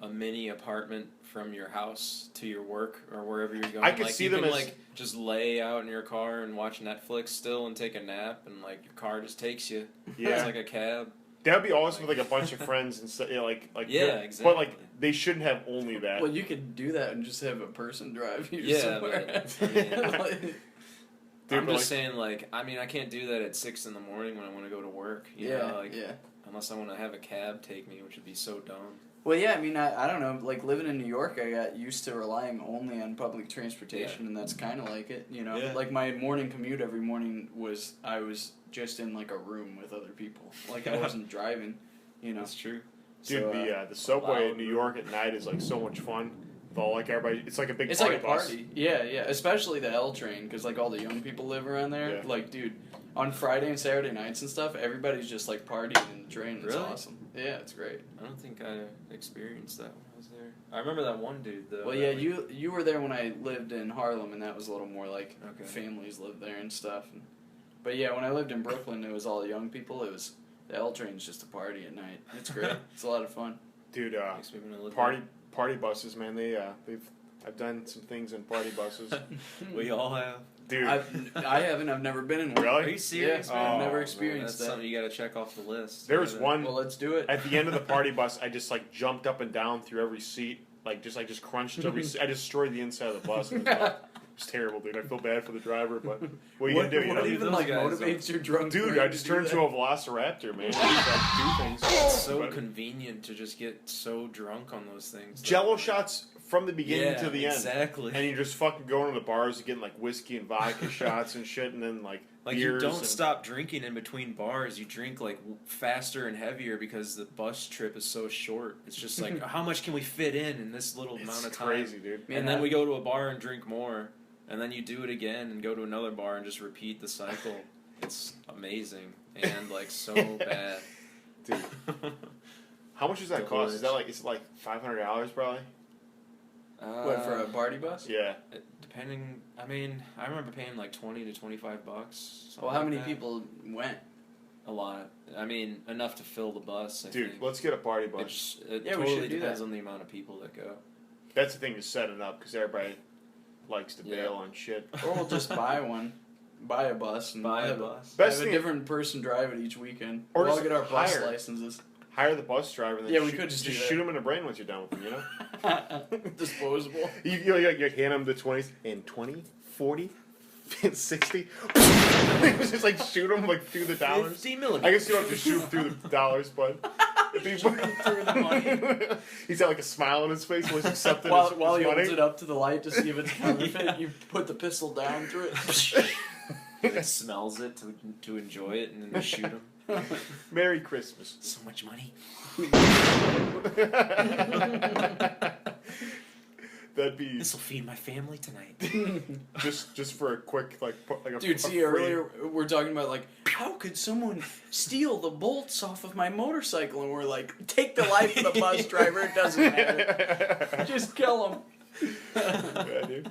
a mini apartment from your house to your work or wherever you're going. I could like, see you them can, as- like just lay out in your car and watch Netflix still and take a nap, and like your car just takes you. Yeah. It's like a cab. That would be awesome with like a bunch of friends and stuff. Yeah, like Yeah, But exactly. like they shouldn't have only that. Well, you could do that and just have a person drive you Yeah, somewhere. but, I mean, Like, Dude, I'm but, just saying, like, I mean, I can't do that at 6 in the morning when I want to go to work. You know, like, yeah. unless I want to have a cab take me, which would be so dumb. Well, yeah, I mean, I don't know. Like, living in New York, I got used to relying only on public transportation, and that's kind of like it, you know? Yeah. Like, my morning commute every morning I was just in, like, a room with other people. Like, I wasn't driving, you know? That's true. Dude, So, the subway loud in New York at night is like so much fun. With all like everybody, it's like a big It's party like a bus. party. Yeah, yeah. Especially the L train, because, like, all the young people live around there. Yeah. Like, dude, on Friday and Saturday nights and stuff, everybody's just, like, partying in the train. It's Really? awesome. Yeah, it's great. I don't think I experienced that when I was there. I remember that one dude, though. Well, yeah, you were there when I lived in Harlem, and that was a little more like Okay. families lived there and stuff. But yeah, when I lived in Brooklyn, it was all young people. It was the L train's just a party at night. It's great. It's a lot of fun. Dude, Makes me wanna live party buses, man. I've done some things in party buses. there. We all have. Dude, I haven't. I've never been in one. Really? Are you serious, Yeah, man? I've Oh, never man, That's experienced that. something you got to check off the list. there was Yeah. one Well, let's do it. at the end of the party bus. I just like jumped up and down through every seat, I just crunched every seat. I destroyed the inside of the bus. And it's terrible, dude. I feel bad for the driver, but what are you gonna do? You What know? even Those like guys motivates your drunk Dude, friend I just to do turned that? into a velociraptor, man. I just do things. It's so But convenient to just get so drunk on those things. Jello shots from the beginning Yeah, to the end. exactly. And you're just fucking going to the bars and getting like whiskey and vodka shots and shit, and then like Like you beers don't and- stop drinking in between bars. You drink like faster and heavier because the bus trip is so short. It's just like how much can we fit in this little It's amount of time? crazy, dude. Man, And then we go to a bar and drink more, and then you do it again and go to another bar and just repeat the cycle. It's amazing and like so bad. Dude. How much does that cost? Is that like it's like $500 probably? What, for a party bus? Yeah. Depending, I mean, I remember paying like $20 to $25. something Well, how like many that. people went? A lot. I mean, enough to fill the bus. I Dude, think. let's get a party bus. It Yeah, we totally should do depends that. on the amount of people that go. That's the thing to set it up because everybody likes to Yeah. bail on shit. Or we'll just buy one. Buy a bus and Buy a have bus. Best have a thing- different person drive it each weekend. Or We'll all just get our bus hire. licenses. Hire the bus driver and then Yeah, we shoot, could just do that. shoot him in the brain once you're done with him, you know? Disposable. You hand him the 20s and 20, 40, and 60. Just like shoot him like through the dollars. 50 I millimeters. guess you don't have to shoot him through the dollars, but if he through the money. he's got like a smile on his face when he's accepting While, his, while his he money. holds it up to the light to see if it's counterfeit, you put the pistol down through it. It smells it to enjoy it and then you shoot him. Merry Christmas. So much money. That'd be This will feed my family tonight. just for a quick like a Dude, a see, free- earlier we're talking about like, how could someone steal the bolts off of my motorcycle? And we're like, take the life of the bus driver, it doesn't matter. Just kill him. Yeah, dude.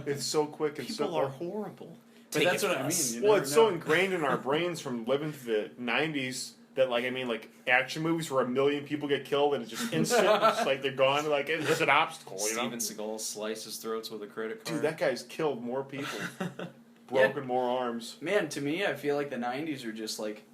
It's so quick and People so are horrible. But that's what I mean. You well, never it's so know. ingrained in our brains from living through the '90s that, like, I mean, like action movies where 1 million people get killed and it's just instant, it's just like they're gone. Like it's just an obstacle, you know. Steven Seagal slices throats with a credit card. Dude, that guy's killed more people, broken more arms. Man, to me, I feel like the '90s are just like,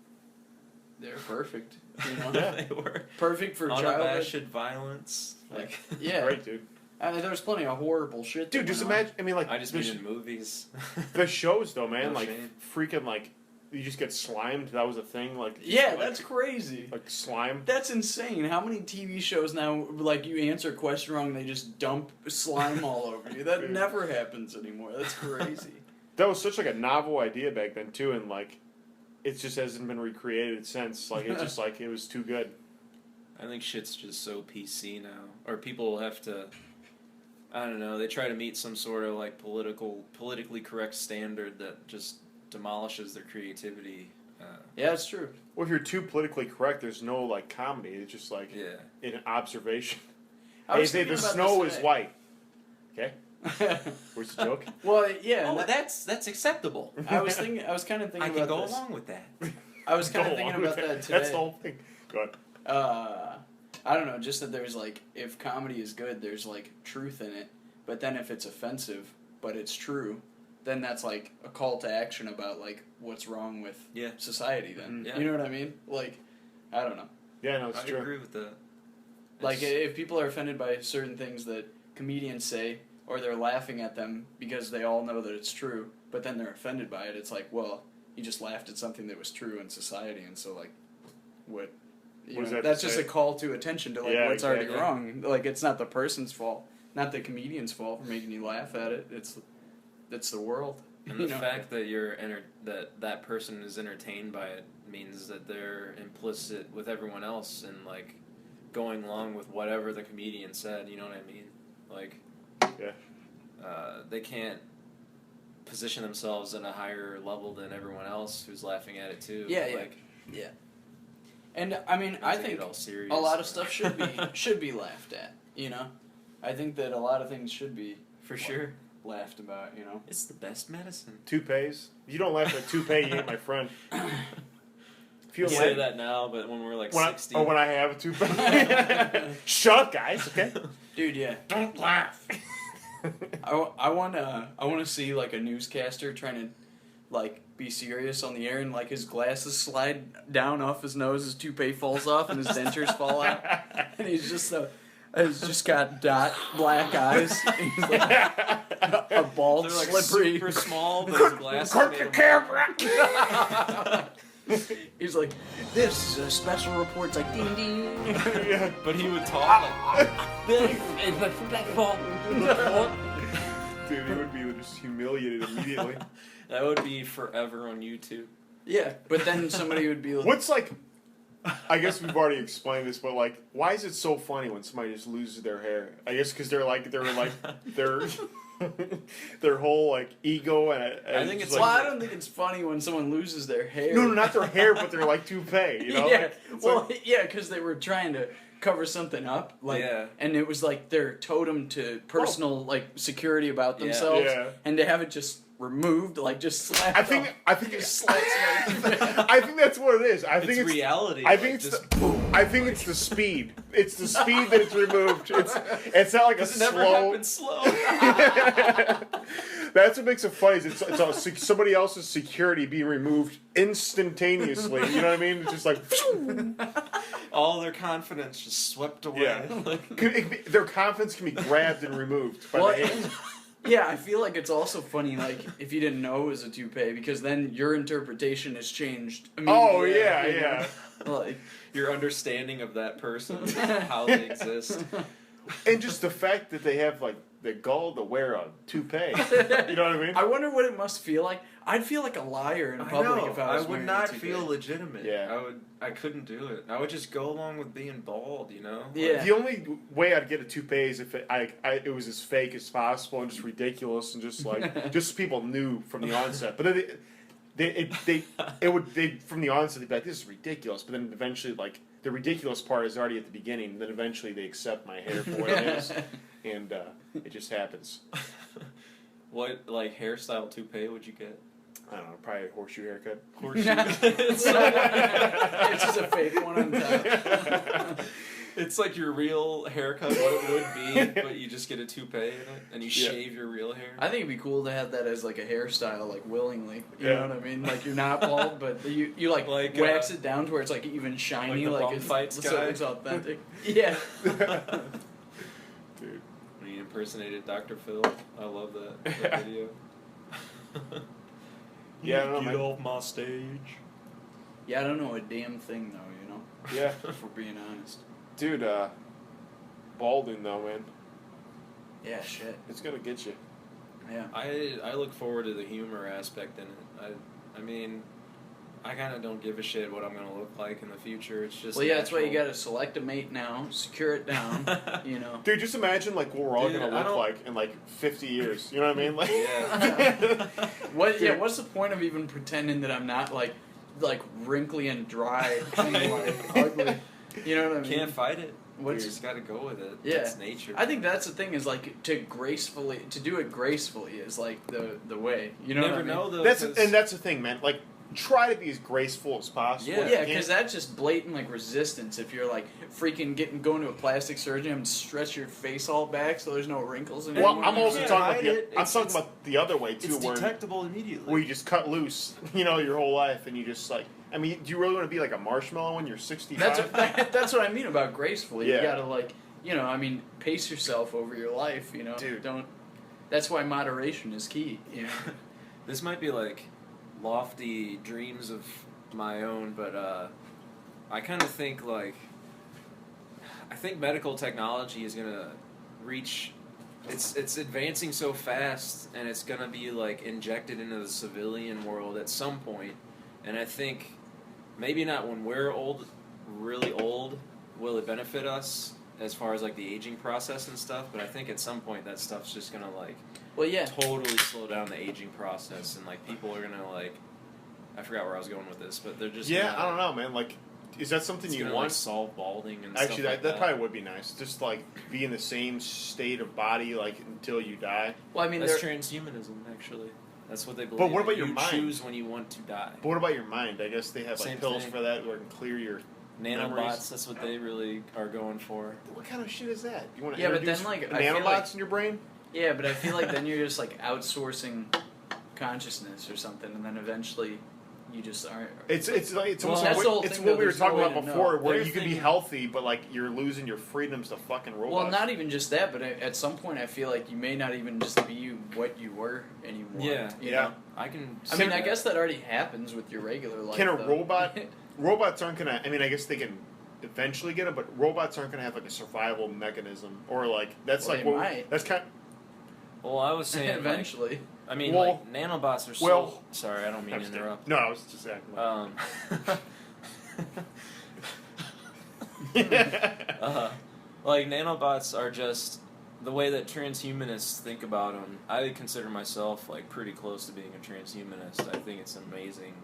they're perfect. You know, Yeah. They were perfect for unabashed childhood. violence. Like, Yeah, Great, dude. I mean, there's plenty of horrible shit. Dude, that just went on. imagine. I mean, like I just the, mean in movies. the shows, though, man. No like shame. freaking, like you just get slimed. That was a thing. Like Yeah, like, that's crazy. like slime. That's insane. How many TV shows now, like, you answer a question wrong, they just dump slime all over you? That Dude. never happens anymore. That's crazy. That was such like a novel idea back then too, and like it just hasn't been recreated since. Like it just like it was too good. I think shit's just so PC now. Or people have to, I don't know, they try to meet some sort of like politically correct standard that just demolishes their creativity. Yeah, it's true. Well, if you're too politically correct, there's no like comedy. It's just like an observation. I Hey, was say the thinking about snow this is today. white. Okay, where's the joke? Well, yeah. Oh, that's acceptable. I was kind of thinking I about can go this. along with that. I was kind Go of thinking along with about that today. That's the whole thing. Go ahead. I don't know, just that there's like, if comedy is good, there's like truth in it, but then if it's offensive, but it's true, then that's like a call to action about like what's wrong with society then. Yeah. You know what I mean? Like, I don't know. Yeah, no, it's I true. agree with that. Like, if people are offended by certain things that comedians say, or they're laughing at them because they all know that it's true, but then they're offended by it, it's like, well, you just laughed at something that was true in society, and so like, what? You What does know, that that's say? just a call to attention to like Yeah, what's already exactly. wrong. Like, it's not the person's fault, not the comedian's fault for making you laugh at it. It's the world. And the fact that that person is entertained by it means that they're implicit with everyone else and like going along with whatever the comedian said. You know what I mean? Like, they can't position themselves in a higher level than everyone else who's laughing at it too. Yeah, like, yeah. And I mean, I take think it all serious. a lot of stuff should be laughed at. You know, I think that a lot of things should be for sure laughed about. You know, it's the best medicine. Toupees. You don't laugh at toupee, you ain't my friend. If you You don't say laugh- that now, but when we're like when 60, when I have a toupee. Shut up, guys. Okay. dude. Yeah. Don't laugh. I want to see like a newscaster trying to like be serious on the air and like his glasses slide down off his nose, his toupee falls off, and his dentures fall out, and he's just got black eyes. He's like a bald, they're like slippery. super small, but his glasses Cut made the him- camera. He's like, this is a special report. It's like ding ding. Yeah. But he would talk like, Dude, he would be just humiliated immediately. that would be forever on YouTube. Yeah, but then somebody would be like, What's like? I guess we've already explained this, but like, why is it so funny when somebody just loses their hair? I guess because their their whole like ego and I think it's well, like, I don't think it's funny when someone loses their hair. no, not their hair, but their like toupee. You know? Yeah, Like, it's well, like- yeah, because they were trying to cover something up, like, Yeah. and it was like their totem to personal like security about themselves, Yeah. and to have it just removed, like just slapped. I think just slaps it. I think that's what it is. I think It's reality. I think like, it's just I think it's the speed. It's the speed that it's removed. It's not like a It never slow. happens slow. That's what makes it funny. Is somebody else's security being removed instantaneously. You know what I mean? It's just like All their confidence just swept away. yeah. Their confidence can be grabbed and removed by Well, the hand. Yeah, I feel like it's also funny, like if you didn't know it was a toupee, because then your interpretation has changed. Oh immediately, yeah, you know? yeah. Like, Your understanding of that person, how they exist. And just the fact that they have like the gall to wear a toupee. You know what I mean? I wonder what it must feel like. I'd feel like a liar in public if I was would wearing not a toupee. feel legitimate. Yeah. I couldn't do it. I would just go along with being bald, you know? Yeah. The only way I'd get a toupee is if it was as fake as possible and just ridiculous and just like just so people knew from the onset. But then they from the onset they'd be like, this is ridiculous. But then eventually like the ridiculous part is already at the beginning. And then eventually they accept my hair for what it is, and it just happens. What, like, hairstyle toupee would you get? I don't know, probably a horseshoe haircut. It's just a fake one on top. It's like your real haircut, what it would be, but you just get a toupee in it, and you Yeah. shave your real hair. I think it'd be cool to have that as like a hairstyle, like willingly. You Yeah. know what I mean? Like you're not bald, but you like wax it down to where it's like even shiny, the like bum it's, fights so guy? it's authentic. Yeah. Dude. When he impersonated Dr. Phil. I love that video. Yeah, I don't know, man. off my stage. Yeah, I don't know a damn thing though. You know, Yeah, if we're being honest. dude. Balding though, man, Yeah, shit. it's gonna get you. Yeah. I look forward to the humor aspect in it. I mean, I kind of don't give a shit what I'm going to look like in the future. It's just Well, yeah, that's why you natural. got to select a mate now, secure it down. You know. Dude, just imagine like what we're all Dude, gonna I look don't- like in like 50 years. You know what I mean? Like, Yeah. What? Yeah. What's the point of even pretending that I'm not like like wrinkly and dry and like ugly. You know what I mean? Can't fight it. What's- You just got to go with it. Yeah. It's nature. I think that's the thing is like to do it gracefully is like the way. You know never what I mean? know though. That's 'cause- and that's the thing, man. Like, try to be as graceful as possible. Yeah. Yeah, You because can't- that's just blatant like resistance. If you're like freaking going to a plastic surgeon and stretch your face all back so there's no wrinkles anymore. Well, I'm also can't talking about hide the. it. I'm It's- talking it's- about the other way too, it's where detectable immediately. where you just cut loose, your whole life, and you just like. I mean, do you really want to be like a marshmallow when you're 65? That's what I mean about gracefully. Yeah. You gotta like I mean pace yourself over your life. Dude. Don't. That's why moderation is key. This might be like lofty dreams of my own, but I kind of think I think medical technology is gonna reach. It's advancing so fast, and it's gonna be like injected into the civilian world at some point. And I think maybe not when we're old, really old, will it benefit us as far as like the aging process and stuff. But I think at some point that stuff's just gonna Well, yeah. totally slow down the aging process, and like people are gonna I forgot where I was going with this, but they're just Yeah, gonna, I don't know, man. Like, is that something it's you gonna, want? solve balding and Actually, stuff like that probably would be nice. Just like be in the same state of body like until you die. Well, I mean, That's there- transhumanism, actually. That's what they believe. But what about that your you mind? choose when you want to die. But what about your mind? I guess they have like Same pills thing. for that where it can clear your Nanobots, memories. that's what they really are going for. What kind of shit is that? You want to Yeah, but introduce then, like, I feel nanobots like- in your brain? Yeah, but I feel like then you're just like outsourcing consciousness or something, and then eventually you just aren't. It's like it's Well, almost that's like the whole it's thing, what though. we were There's no talking way about to know. before, where They're you can be thinking- healthy, but like you're losing your freedoms to fucking robots. Well, not even just that, but at some point I feel like you may not even just be what you were anymore. Yeah. you Yeah. know? I can. I mean, I guess that already happens with your regular life. Can a though. robot? Robots aren't gonna. I mean, I guess they can eventually get it, but robots aren't gonna have like a survival mechanism or like that's Well, like they what might. that's kind. Well, I was saying eventually. I mean, Well- nanobots are so. well- sorry, I don't mean I'm to just kidding. interrupt. No, I was just acting. Like nanobots are just the way that transhumanists think about them. I consider myself like pretty close to being a transhumanist. I think it's amazing,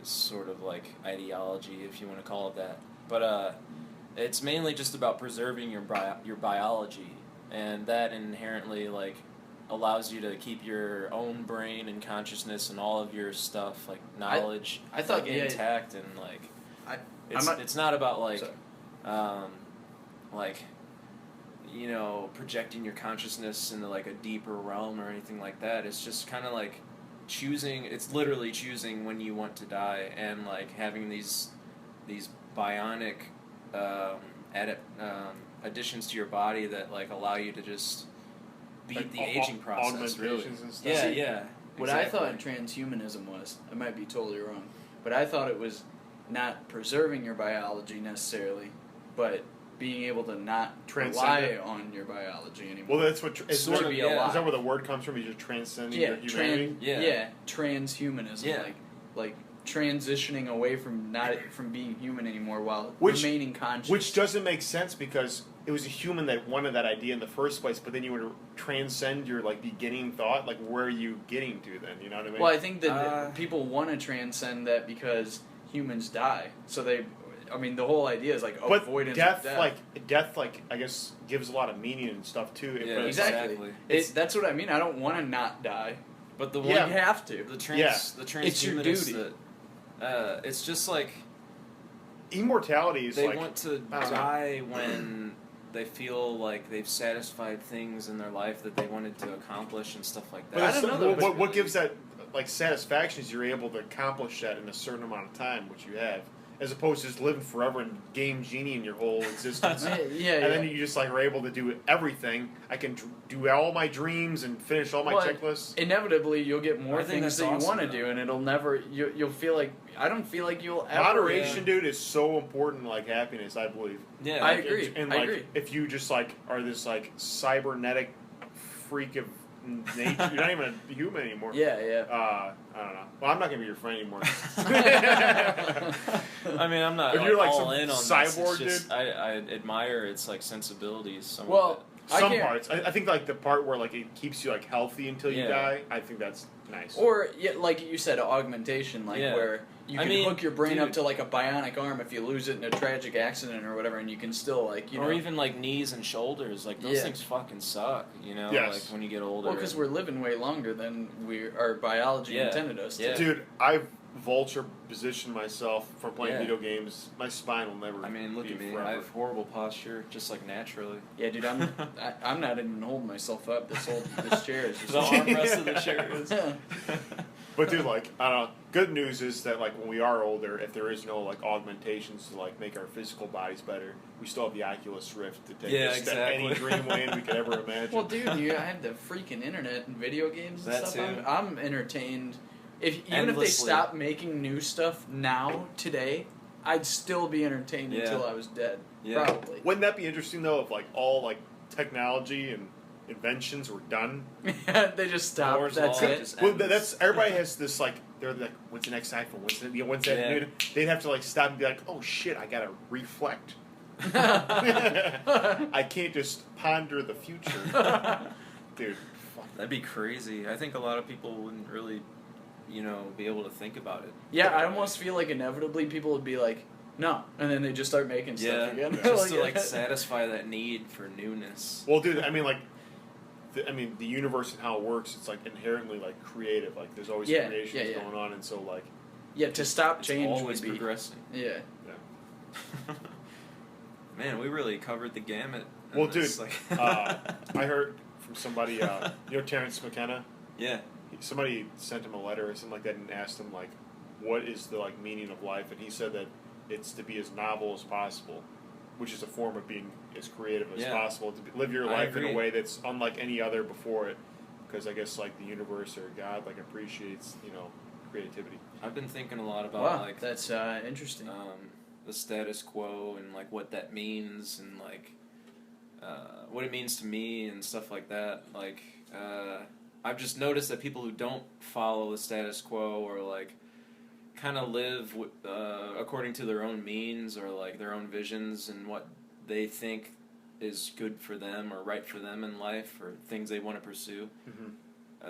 sort of like ideology, if you want to call it that. But it's mainly just about preserving your biology, and that inherently like allows you to keep your own brain and consciousness and all of your stuff like knowledge I thought like, the- intact and like I'm not- it's not about like Sorry. like projecting your consciousness into like a deeper realm or anything like that. It's just kind of like choosing. It's literally choosing when you want to die and like having these bionic additions to your body that like allow you to just beat Like the au- aging process. Really. augmentations and stuff. Yeah, See, yeah. What exactly. I thought transhumanism was, I might be totally wrong, but I thought it was not preserving your biology necessarily, but being able to not Transcend rely it. on your biology anymore. Well, that's what is Sort that, of, be yeah. is that where the word comes from? Is you're transcending yeah, your humanity. Yeah. transhumanism, Yeah. like transitioning away from being human anymore while Which- remaining conscious. Which doesn't make sense because it was a human that wanted that idea in the first place, but then you would transcend your like beginning thought. Like, where are you getting to then? You know what I mean? Well, I think that people want to transcend that because humans die. So the whole idea is like but avoidance death, of death. like I guess gives a lot of meaning and stuff too. Yeah, But it's exactly. exactly. That's what I mean. I don't want to not die. But the Yeah. one You have to. the Yeah. It's your transhumanists duty. that it's just like immortality is they like want to I don't know. die when they feel like they've satisfied things in their life that they wanted to accomplish and stuff like that. But I it's- don't know, though, what gives that like satisfaction is you're able to accomplish that in a certain amount of time, which you have, as opposed to just living forever and game genie in your whole existence. Yeah, And then you just like are able to do everything. I can do all my dreams and finish all my Well, checklists. Inevitably, you'll get more I think things that's that you awesome, want to though. do, and it'll never. You'll feel like I don't feel like you'll ever. Moderation, dude, is so important. Like happiness, I believe. Yeah, I Like, agree. And I like, agree. if you just like are this like cybernetic freak of nature, you're not even a human anymore. Yeah, yeah. I don't know. Well, I'm not gonna be your friend anymore. I mean, I'm not If you're, like, all some in on cyborg, this. It's just, dude. I admire its like sensibilities. Some Well, of I Some can't- parts. I think like the part where like it keeps you like healthy until you Yeah. die. I think that's Nice. Or yeah, like you said, augmentation, like Yeah. where you I can mean, hook your brain up dude. to like a bionic arm if you lose it in a tragic accident or whatever, and you can still like or even like knees and shoulders, like those Yeah. things fucking suck, you know. Yes. Like when you get older. well, because we're living way longer than our biology Yeah. intended us to. Yeah. Dude, I've vulture positioned myself from playing Yeah. video games. My spine will never. I mean, look be at me. forever. I have horrible posture, just like naturally. Yeah, dude, I'm not even holding myself up. This chair is just The armrest of the chair is. But dude, like, I don't know. Good news is that like when we are older, if there is no like augmentations to like make our physical bodies better, we still have the Oculus Rift to take Yeah, us to any exactly. dreamland we could ever imagine. Well, dude, you have the freaking internet and video games and That stuff. too. I'm entertained. Even if they Endlessly. stop making new stuff now today, I'd still be entertained Yeah. until I was dead. Yeah. Probably. Wouldn't that be interesting though? If like all like technology and inventions were done. They just stop. Moore's That's Law it. just Well, ends. that's everybody has this like they're like, when's the next iPhone? When's that Yeah. new? They'd have to like stop and be like, oh shit, I gotta reflect. I can't just ponder the future, dude. Fuck. That'd be crazy. I think a lot of people wouldn't really, be able to think about it. Yeah, I almost feel like inevitably people would be like, no, and then they just start making Yeah, stuff again. just to like satisfy that need for newness. Well, dude, I mean like. The universe and how it works, it's like inherently like creative. Like there's always Yeah, creations yeah. going on, and so like Yeah, to stop It's change always would be. progressing. Yeah. Man, we really covered the gamut. in Well, this, dude, like- I heard from somebody, Terrence McKenna. yeah. Somebody sent him a letter or something like that and asked him like, what is the like meaning of life? And he said that it's to be as novel as possible, which is a form of being as creative as Yeah. possible. To live your I life in a agree. way that's unlike any other before it, because I guess like the universe or God like appreciates creativity. I've been thinking a lot about Wow, like that's interesting. the status quo and like what that means and like what it means to me and stuff like that. Like I've just noticed that people who don't follow the status quo or like kind of live according to their own means or like their own visions and what they think is good for them or right for them in life or things they want to pursue.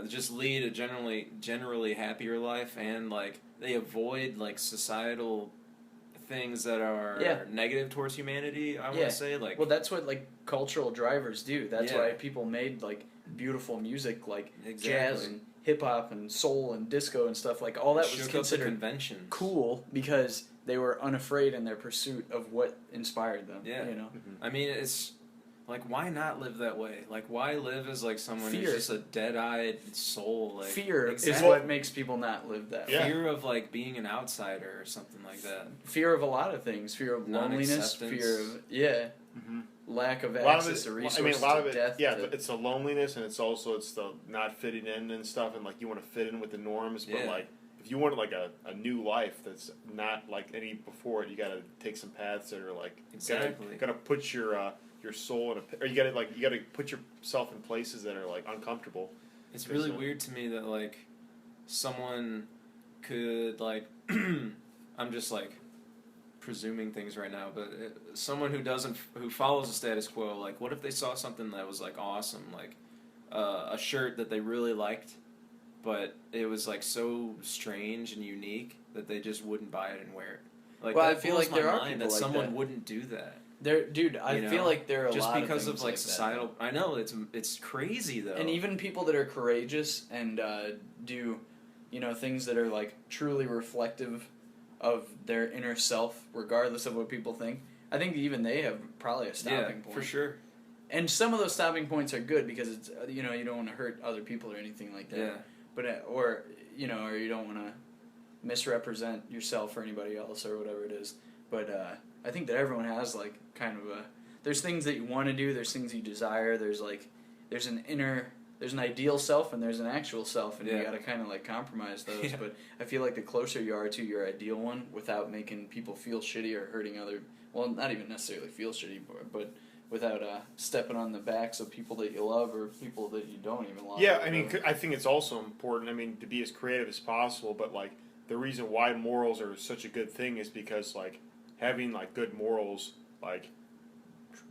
Just lead a generally happier life, and like they avoid like societal things that are Yeah. negative towards humanity. I want Yeah. to say like Well, that's what like cultural drivers do. That's Yeah. why people made like beautiful music like Exactly. jazz and hip hop and soul and disco and stuff. Like all that was shook up the considered conventions. cool because they were unafraid in their pursuit of what inspired them. Yeah. You know. I mean, it's like why not live that way? Like why live as like someone Fear. who's just a dead-eyed soul? Like Fear exactly. is what makes people not live that way. Yeah. Fear of like being an outsider or something like that. Fear of a lot of things. Fear of loneliness. Non-acceptance. Fear of lack of A lot of access it, to I resources. mean, a lot to of it, death. yeah. to- It's the loneliness, and it's the not fitting in and stuff, and like you want to fit in with the norms, but Yeah. like if you want like a new life that's not like any before it, you got to take some paths that are like Exactly. Got to put your soul in a, or you got to put yourself in places that are like uncomfortable. It's really Because, weird to me that like someone could like I'm just like presuming things right now, but someone who follows the status quo, like what if they saw something that was like awesome, like a shirt that they really liked, but it was like so strange and unique that they just wouldn't buy it and wear it. Like Well, that I feel blows like there my are mind people that like someone that. wouldn't do that. Dude, I You know? feel like there are a Just lot because of of things like that. societal. I know it's crazy though. And even people that are courageous and do, things that are like truly reflective of their inner self, regardless of what people think. I think even they have probably a stopping point for sure. And some of those stopping points are good because it's you don't want to hurt other people or anything like that. Yeah. But or you don't want to misrepresent yourself or anybody else or whatever it is. But I think that everyone has like kind of there's things that you want to do, there's things you desire, there's an ideal self and there's an actual self, and you Yeah. got to kind of like compromise those. Yeah. But I feel like the closer you are to your ideal one, without making people feel shitty or hurting not even necessarily feel shitty, but without stepping on the backs of people that you love or people that you don't even love. Yeah, I mean, I think it's also important. I mean, to be as creative as possible, but like the reason why morals are such a good thing is because like having like good morals like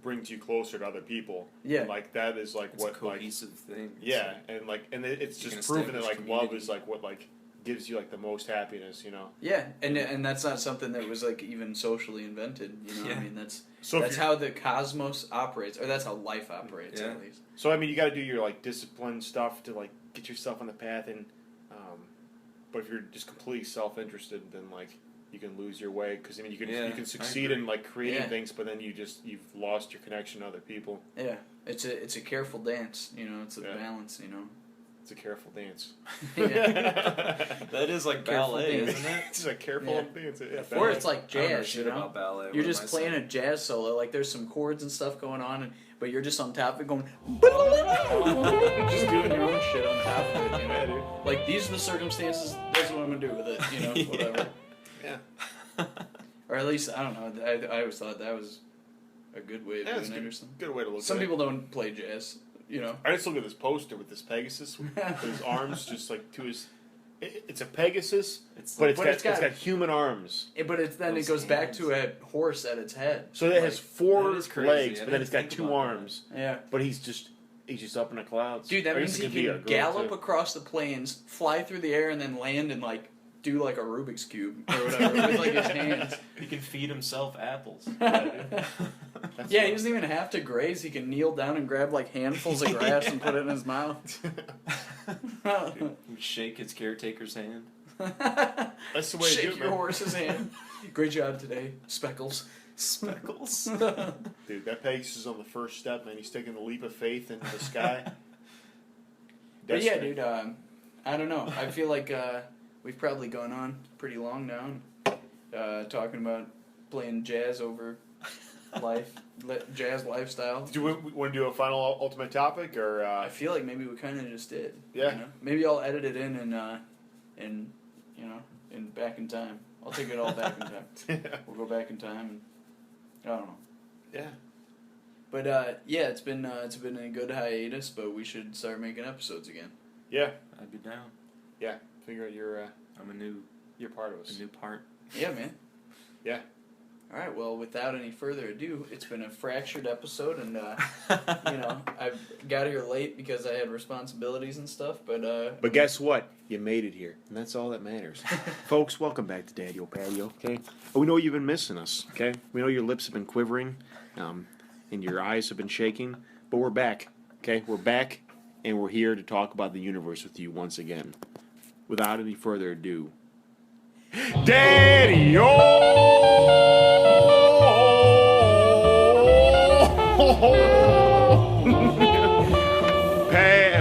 brings you closer to other people. Yeah. And, like that is like It's what a cohesive thing. yeah, and it's You just can proven that establish like love community. is like what like gives you like the most happiness, you know. Yeah, and that's not something that was like even socially invented. You know, Yeah. I mean that's So that's how the cosmos operates, or that's how life operates Yeah. at least. So I mean, you got to do your like discipline stuff to like get yourself on the path, and but if you're just completely self-interested, then like you can lose your way because I mean you Yeah, can I succeed agree. in like creating Yeah. things, but then you've lost your connection to other people. Yeah, it's a careful dance. You know, it's a Yeah. balance. You know. It's a careful dance. Yeah. That is like Careful ballet, dance. isn't it? It's a careful Yeah. dance. Yeah, Or ballet. it's like I don't know jazz. shit You know, about ballet. you're What just am I playing saying? a jazz solo. Like there's some chords and stuff going on, but you're just on top of it going. Just doing your own shit on top of it. You Yeah, know? dude. Like these are the circumstances. That's what I'm gonna do with it. You know, Yeah. whatever. Yeah. Or at least I don't know. I always thought that was a good way of Yeah, it's doing it good. or something. Good way to look Some at people don't play jazz. You know. it. I just look at this poster with this Pegasus with his arms just like to his. It's a Pegasus, It's but like, it's But got it's got- human arms. But it's then it Those goes back hands. to a horse at its head. So it has Like, four that is crazy. legs, I but then didn't it's got think two about that. arms. Yeah. But he's just up in the clouds. Dude, that I means guess he it could be a can girl, gallop too. across the plains, fly through the air, and then land and like do like a Rubik's cube or whatever with like his hands. he can feed himself apples. Yeah, he doesn't even have to graze. He can kneel down and grab like handfuls of grass and put it in his mouth. Shake his caretaker's hand. That's the way to do Shake it, your man. horse's hand. Great job today, Speckles. Speckles. Dude, that Pegasus is on the first step, man. He's taking the leap of faith into the sky. But yeah, Destiny. dude, I don't know. I feel like we've probably gone on pretty long now, talking about playing jazz over life, jazz lifestyle. Do we want to do a final ultimate topic, or I feel like maybe we kind of just did. Yeah. You know? Maybe I'll edit it in and you know, in back in time. I'll take it all back in time. We'll go back in time and I don't know. yeah. But yeah, it's been a good hiatus, but we should start making episodes again. Yeah. I'd be down. Yeah. Figure out I'm a new part of us. a new part. Yeah, man. Yeah. All right. Well, without any further ado, it's been a fractured episode, and you know, I got here late because I had responsibilities and stuff. But But guess what? You made it here, and that's all that matters. Folks, welcome back to Daddy Old Patio, okay? We know you've been missing us, okay? We know your lips have been quivering, and your eyes have been shaking, but we're back, okay? We're back, and we're here to talk about the universe with you once again. Without any further ado, Daddy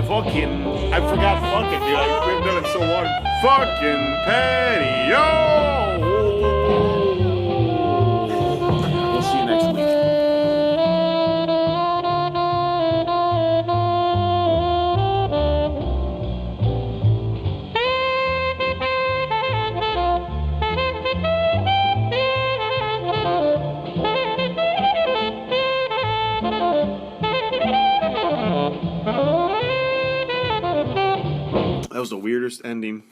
fucking, I forgot fucking, dude. We've done it so long. Fucking patio. We'll see you next week. That was the weirdest ending